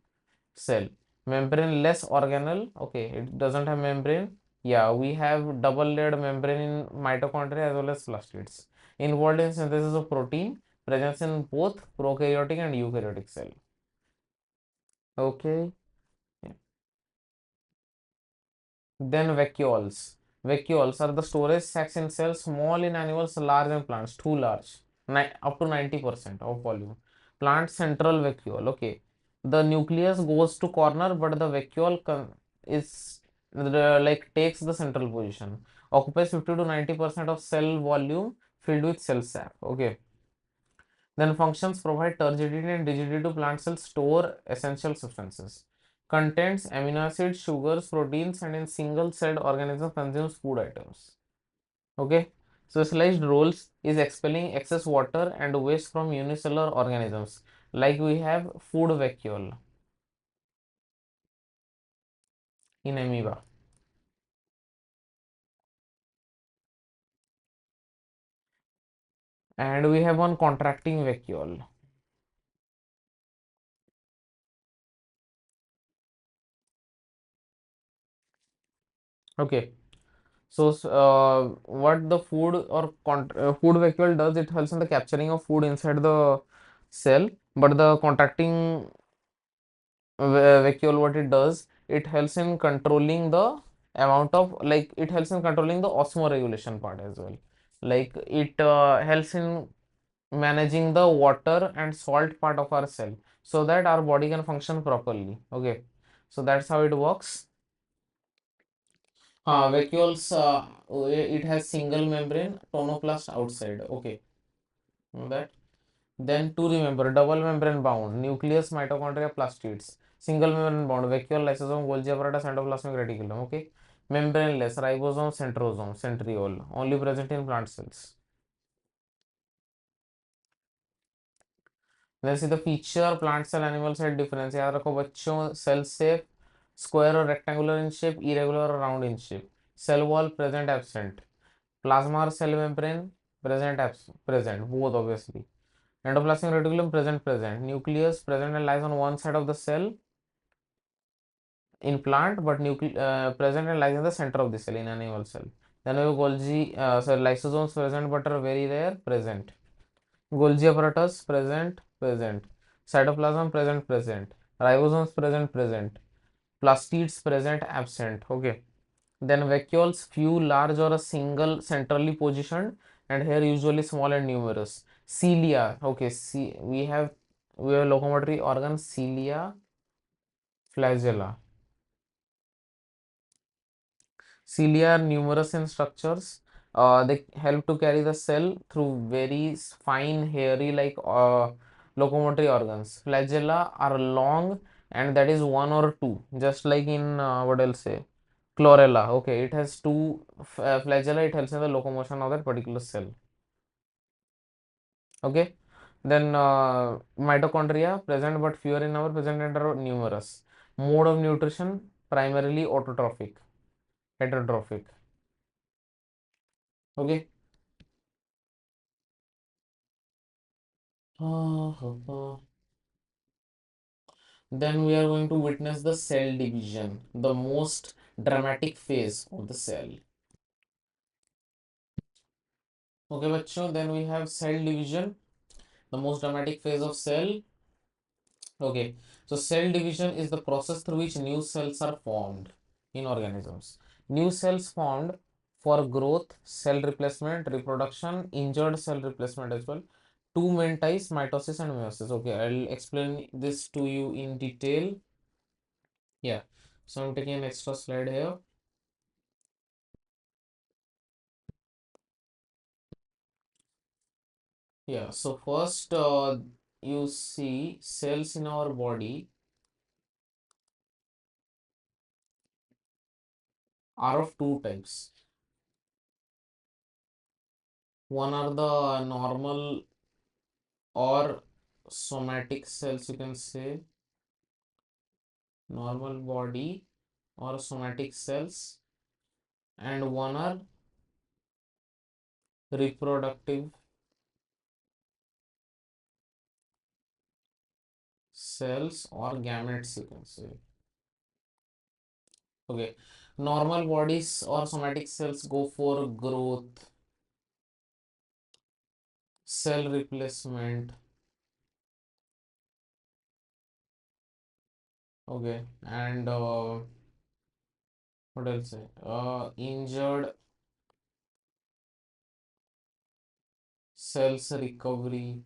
Speaker 1: cell. Membraneless organelle. Okay, it doesn't have membrane. Yeah, we have double layered membrane in mitochondria as well as plastids. Involved in synthesis of protein, presence in both prokaryotic and eukaryotic cell. Okay. Then vacuoles. Vacuoles are the storage sacs in cells, small in animals, large in plants, too large, up to 90% of volume. Plant central vacuole. Okay. The nucleus goes to corner, but the vacuole is like takes the central position. Occupies 50 to 90% of cell volume filled with cell sap. Okay. Then functions provide turgidity and rigidity to plant cells, store essential substances. Contains amino acids, sugars, proteins, and in single-celled organisms consumes food items. Okay. Specialized roles is expelling excess water and waste from unicellular organisms. Like we have food vacuole in amoeba. And we have one contracting vacuole. Okay. So, what the food vacuole does, it helps in the capturing of food inside the cell, but the contracting vacuole, what it does, it helps in controlling the amount of, like, it helps in controlling the osmoregulation part as well. Like, it helps in managing the water and salt part of our cell so that our body can function properly. Okay, so that's how it works. Vacuoles, it has single membrane, tonoplast outside. Okay, that. Then to remember, double membrane bound, nucleus, mitochondria, plastids. Single membrane bound, vacuole, lysosome, Golgi apparatus, endoplasmic reticulum. Okay. Membraneless, ribosome, centrosome, centriole. Only present in plant cells. Then see the feature, plant cell, animal cell difference. याद रखो बच्चों, cell shape, square or rectangular in shape, irregular or round in shape. Cell wall present, absent. Plasma or cell membrane present, absent, present. Both obviously. Endoplasmic reticulum present, present. Nucleus present and lies on one side of the cell in plant, but present and lies in the center of the cell in animal cell. Then we have Golgi, sorry, lysosomes present but are very rare, present. Golgi apparatus present, present. Cytoplasm present, present. Ribosomes present, present. Plastids present, absent. Okay. Then vacuoles, few, large, or a single centrally positioned, and here usually small and numerous. Cilia. Okay. See, we have locomotory organ, cilia, flagella. Cilia are numerous in structures. They help to carry the cell through very fine, hairy, like locomotory organs. Flagella are long, and that is one or two, just like in what else say, chlorella. Okay, it has two flagella. It helps in the locomotion of that particular cell. Okay, then mitochondria present but fewer in our present and are numerous. Mode of nutrition primarily autotrophic, heterotrophic. Okay. Then we are going to witness the cell division, the most dramatic phase of the cell. Okay, bachcho, then we have cell division, the most dramatic phase of cell. Okay, so cell division is the process through which new cells are formed in organisms. New cells formed for growth, cell replacement, reproduction, injured cell replacement as well. Two main types, mitosis and meiosis. Okay, I'll explain this to you in detail. Yeah, so I'm taking an extra slide here. Yeah, so first you see cells in our body are of two types. One are the normal or somatic cells, you can say, normal body or somatic cells, and one are reproductive cells or gametes, you can say. Okay, normal bodies or somatic cells go for growth, cell replacement. Okay, and what else? Injured cells recovery.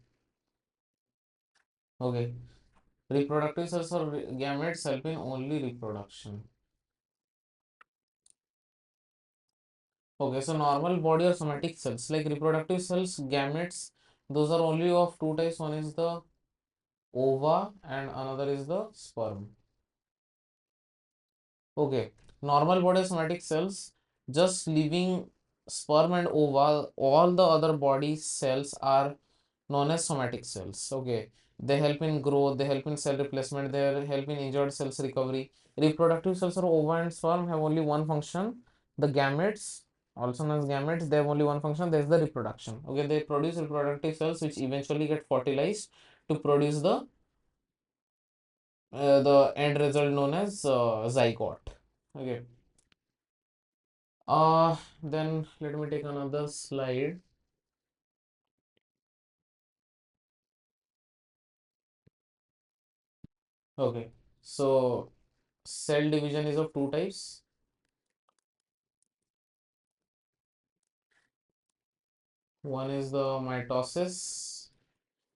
Speaker 1: Okay, reproductive cells or gametes help in only reproduction. Okay, so normal body or somatic cells like reproductive cells, gametes, those are only of two types. One is the ova and another is the sperm. Okay, normal body somatic cells just leaving sperm and ova, all the other body cells are known as somatic cells. Okay, they help in growth, they help in cell replacement, they help in injured cells recovery. Reproductive cells or ova and sperm have only one function. The gametes, also known as gametes, they have only one function. There is the reproduction. Okay, they produce reproductive cells which eventually get fertilized to produce the end result known as zygote. Okay. Then let me take another slide. Okay, so cell division is of two types. One is the mitosis,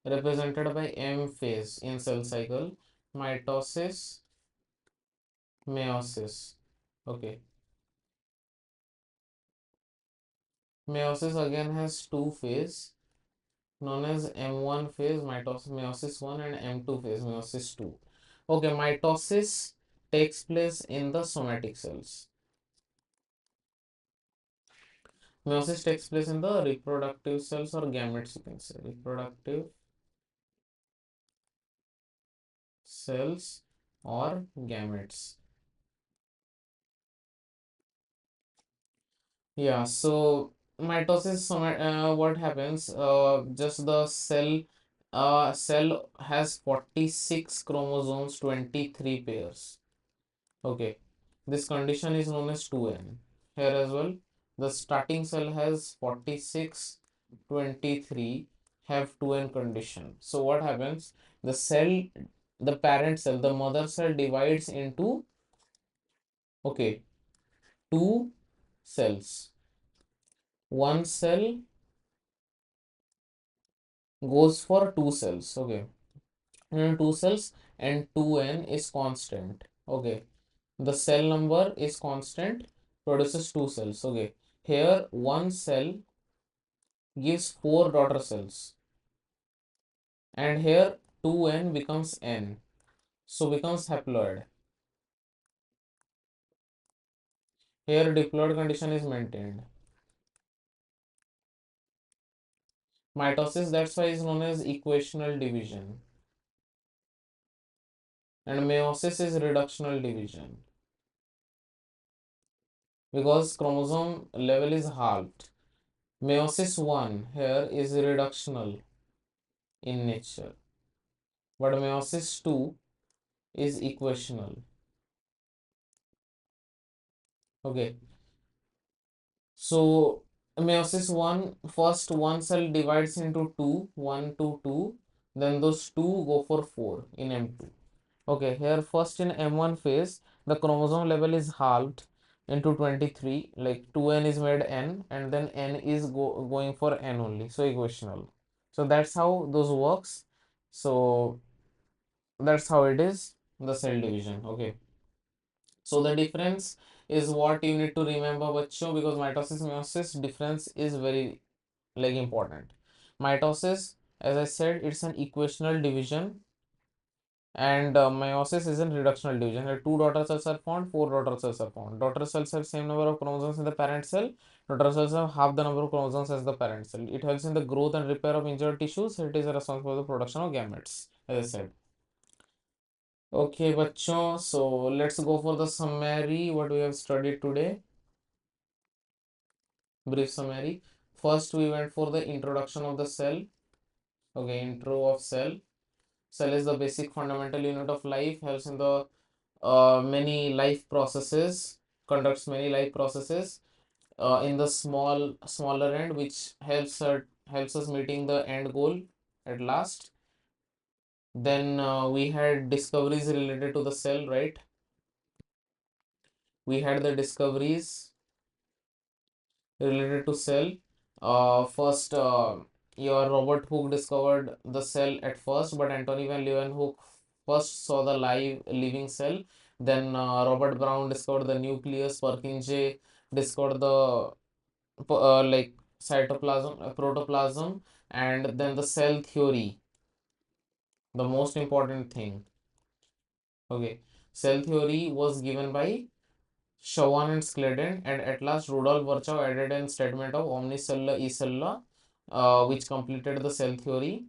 Speaker 1: represented by M phase in cell cycle. Mitosis, meiosis. Okay, meiosis again has two phase known as M1 phase, mitosis, meiosis 1, and M2 phase, meiosis 2. Okay, mitosis takes place in the somatic cells. Meiosis takes place in the reproductive cells or gametes, you can say. Reproductive cells or gametes. Yeah, so mitosis, what happens? Just the cell has 46 chromosomes, 23 pairs. Okay, this condition is known as 2n. Here as well, the starting cell has 46, 23 have 2n condition. So what happens? The cell, the parent cell, the mother cell divides into, okay, two cells. One cell goes for two cells. Okay, two cells, and 2n is constant. Okay, the cell number is constant, produces two cells. Okay, here one cell gives four daughter cells, and here 2n becomes n, so becomes haploid. Here diploid condition is maintained. Mitosis, that's why is known as equational division, and meiosis is reductional division because chromosome level is halved. Meiosis 1 here is reductional in nature, but meiosis 2 is equational. Okay, so meiosis 1, first one cell divides into two, 1 to 2, then those two go for 4 in M2. Okay, here first in M1 phase, the chromosome level is halved into 23, like 2n is made n, and then n is going for n only, so equational. So that's how those works. So that's how it is, the cell division. Okay, so the difference is what you need to remember, bacho, because mitosis meiosis difference is very like important. Mitosis, as I said, it's an equational division, and meiosis is a reductional division. Here two daughter cells are found, four daughter cells are found. Daughter cells have same number of chromosomes in the parent cell, Daughter cells have half the number of chromosomes as the parent cell. It helps in the growth and repair of injured tissues. It is responsible for the production of gametes, as I said. Okay, bachcho. So let's go for the summary. What we have studied today. Brief summary. First, we went for the introduction of the cell. Okay, intro of cell. Cell is the basic fundamental unit of life. Helps in the many life processes. Conducts many life processes. In the smaller end, which helps us meeting the end goal at last. Then we had discoveries related to the cell, right? We had the discoveries related to cell. First, your Robert Hooke discovered the cell at first, but Anthony van Leeuwenhoek first saw the living cell. Then Robert Brown discovered the nucleus. Purkinje discovered the like cytoplasm, protoplasm, and then the cell theory, the most important thing. Okay, cell theory was given by Schwann and Scleden, and at last Rudolf Virchow added a statement of omnicellular e-cellula, which completed the cell theory.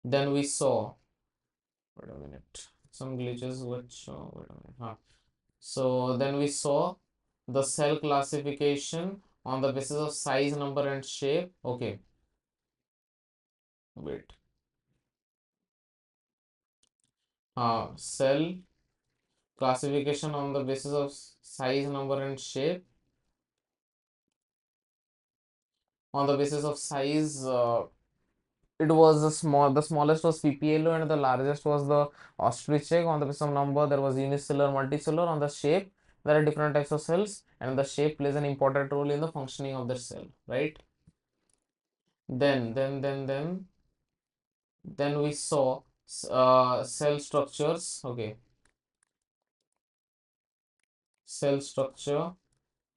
Speaker 1: Then we saw, wait a minute, some glitches which, wait a minute, So then we saw the cell classification on the basis of size, number, and shape. Okay, wait. Cell classification on the basis of size, number, and shape. On the basis of size, it was the smallest was PPLO and the largest was the ostrich egg. On the basis of number, there was unicellular, multicellular. On the shape, there are different types of cells, and the shape plays an important role in the functioning of the cell, right? Then we saw cell structures. Okay, cell structure,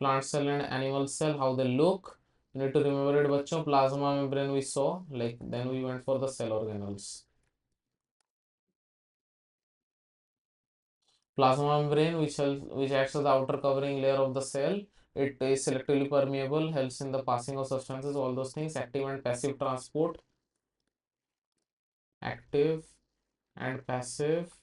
Speaker 1: plant cell and animal cell, how they look. You need to remember it, bachcho. Plasma membrane we saw, like then we went for the cell organelles. Plasma membrane, which acts as the outer covering layer of the cell. It is selectively permeable, helps in the passing of substances, all those things. Active and passive transport. Active and passive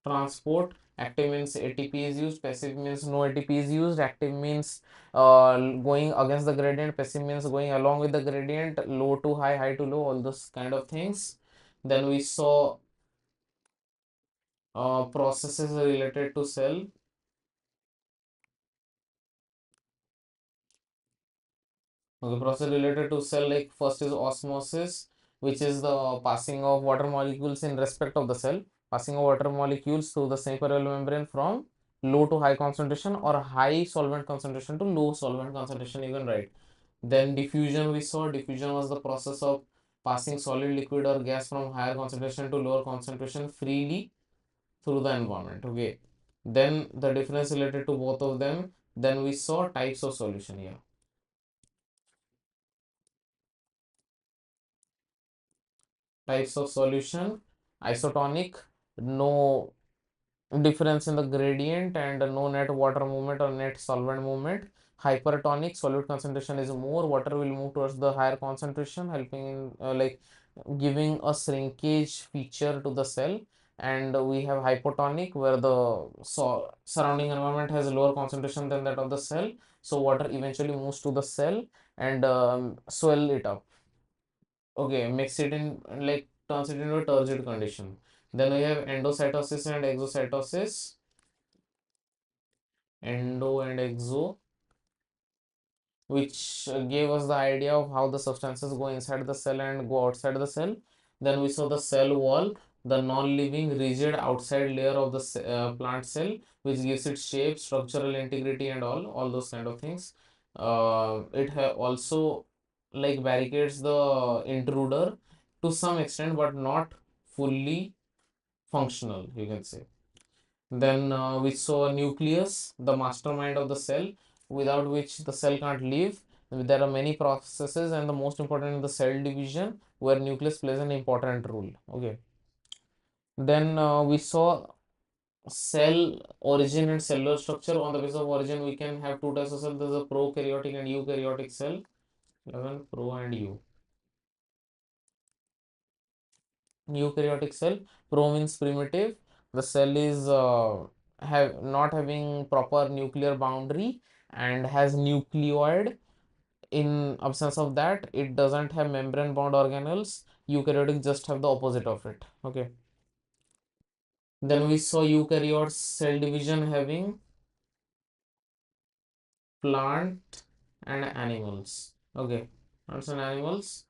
Speaker 1: transport. Active means ATP is used, passive means no ATP is used. Active means going against the gradient, passive means going along with the gradient, low to high, high to low, all those kind of things. Then we saw processes related to cell. Okay, process related to cell, like first is osmosis, which is the passing of water molecules in respect of the cell, passing of water molecules through the semipermeable membrane from low to high concentration or high solvent concentration to low solvent concentration, you can write. Then diffusion, we saw diffusion was the process of passing solid, liquid or gas from higher concentration to lower concentration freely through the environment. Okay, then the difference related to both of them. Then we saw types of solution here. Types of solution: isotonic, no difference in the gradient and no net water movement or net solvent movement. Hypertonic, solute concentration is more, water will move towards the higher concentration, helping in like giving a shrinkage feature to the cell. And we have hypotonic, where the surrounding environment has lower concentration than that of the cell, so water eventually moves to the cell and swell it up. Okay, mix it in, like turns it into a turgid condition. Then we have endocytosis and exocytosis. Endo and exo, which gave us the idea of how the substances go inside the cell and go outside the cell. Then we saw the cell wall, the non-living rigid outside layer of the plant cell, which gives it shape, structural integrity, and all those kind of things. It also like barricades the intruder to some extent, but not fully functional, you can say. Then we saw a nucleus, the mastermind of the cell, without which the cell can't live. There are many processes, and the most important is the cell division, where nucleus plays an important role. Okay. Then we saw cell origin and cellular structure. On the basis of origin, we can have two types of cell. There's a prokaryotic and eukaryotic cell. 11 pro and u. Eukaryotic cell. Pro means primitive. The cell is have not having proper nuclear boundary and has nucleoid. In absence of that, it doesn't have membrane bound organelles. Eukaryotic just have the opposite of it. Okay. Then we saw eukaryote cell division having plant and animals. Okay, plants and animals,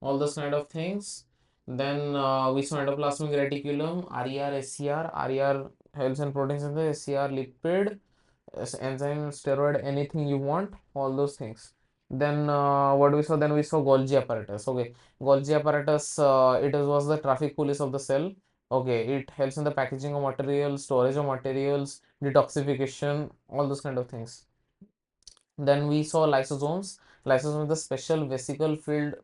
Speaker 1: all those kind of things. Then we saw endoplasmic reticulum, RER, SCR. RER helps in protein synthesis, SCR lipid, enzyme, steroid, anything you want, all those things. Then what we saw? Then we saw Golgi apparatus. Okay, Golgi apparatus. Was the traffic police of the cell. Okay, it helps in the packaging of materials, storage of materials, detoxification, all those kind of things. Then we saw lysosomes. Lysosomes is the special vesicle filled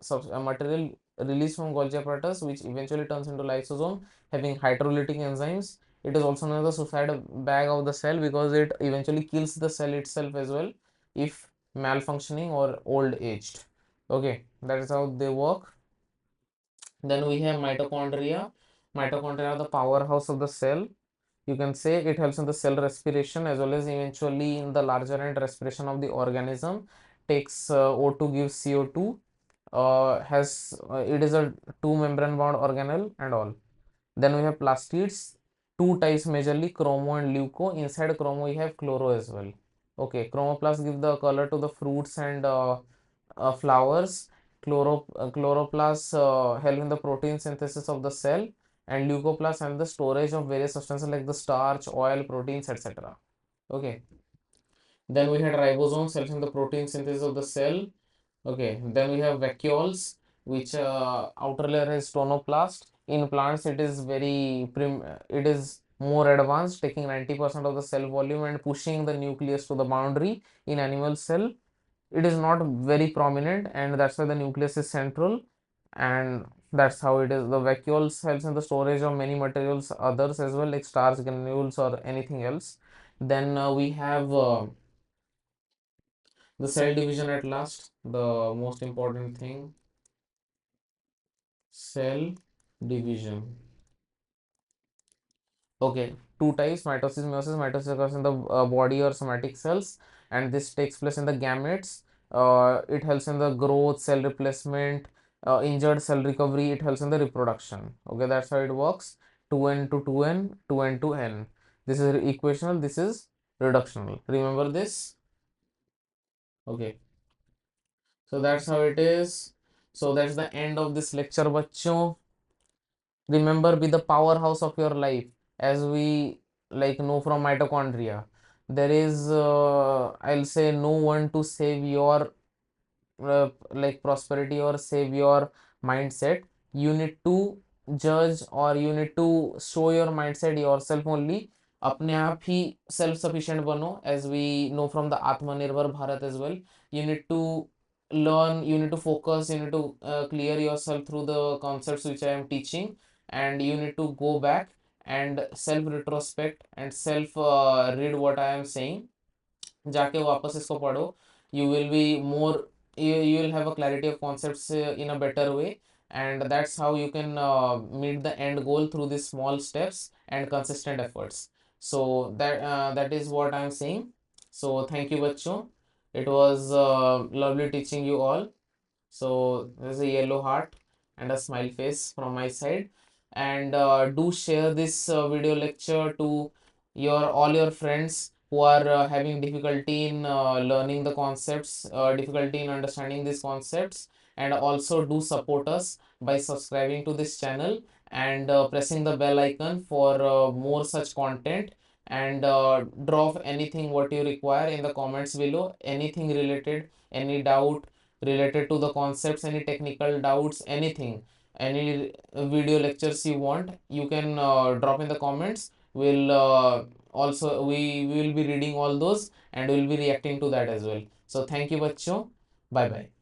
Speaker 1: material released from Golgi apparatus, which eventually turns into lysosome, having hydrolytic enzymes. It is also known as the suicide bag of the cell because it eventually kills the cell itself as well if malfunctioning or old aged. Okay, that is how they work. Then we have mitochondria. Mitochondria are the powerhouse of the cell. You can say it helps in the cell respiration as well as eventually in the larger end respiration of the organism. Takes O2, gives CO2. It is a two membrane bound organelle and all. Then we have plastids, two types majorly, chromo and leuco. Inside chromo we have chloro as well. Okay, chromoplast give the color to the fruits and flowers. Chloroplasts help in the protein synthesis of the cell, and leucoplasts help the storage of various substances like the starch, oil, proteins, etc. Okay. Then we had ribosomes helps in the protein synthesis of the cell. Okay. Then we have vacuoles, which outer layer is tonoplast. In plants, it is it is more advanced, taking 90% of the cell volume and pushing the nucleus to the boundary. In animal cell, it is not very prominent, and that's why the nucleus is central, and that's how it is. The vacuoles helps in the storage of many materials, others as well, like starch granules or anything else. Then we have the cell division at last, the most important thing, cell division. Okay, two types, mitosis, meiosis. Mitosis occurs in the body or somatic cells, and this takes place in the gametes. It helps in the growth, cell replacement, injured cell recovery. It helps in the reproduction. Okay, that's how it works. 2n to 2n, 2n to n. This is equational, this is reductional. Remember this? Okay, so that's how it is. So that's the end of this lecture, bachcho. Remember, be the powerhouse of your life, as we like know from mitochondria. There is I'll say no one to save your like prosperity or save your mindset. You need to judge, or you need to show your mindset yourself only. अपने आप ही self sufficient बनो, as we know from the Atmanirbhar Bharat as well. You need to learn, you need to focus, you need to clear yourself through the concepts which I am teaching, and you need to go back and self retrospect and self read what I am saying. जाके वापस इसको पढ़ो. You will be more, you will have a clarity of concepts in a better way, and that's how you can meet the end goal through these small steps and consistent efforts. So that is what I'm saying. So thank you, bachcho. It was lovely teaching you all. So there's a yellow heart and a smile face from my side. And do share this video lecture to your all your friends who are having difficulty in learning the concepts, difficulty in understanding these concepts. And also do support us by subscribing to this channel and pressing the bell icon for more such content. And drop anything what you require in the comments below, anything related, any doubt related to the concepts, any technical doubts, anything, any video lectures you want, you can drop in the comments. We'll also we will be reading all those and we'll be reacting to that as well. So thank you, bachcho. Bye bye.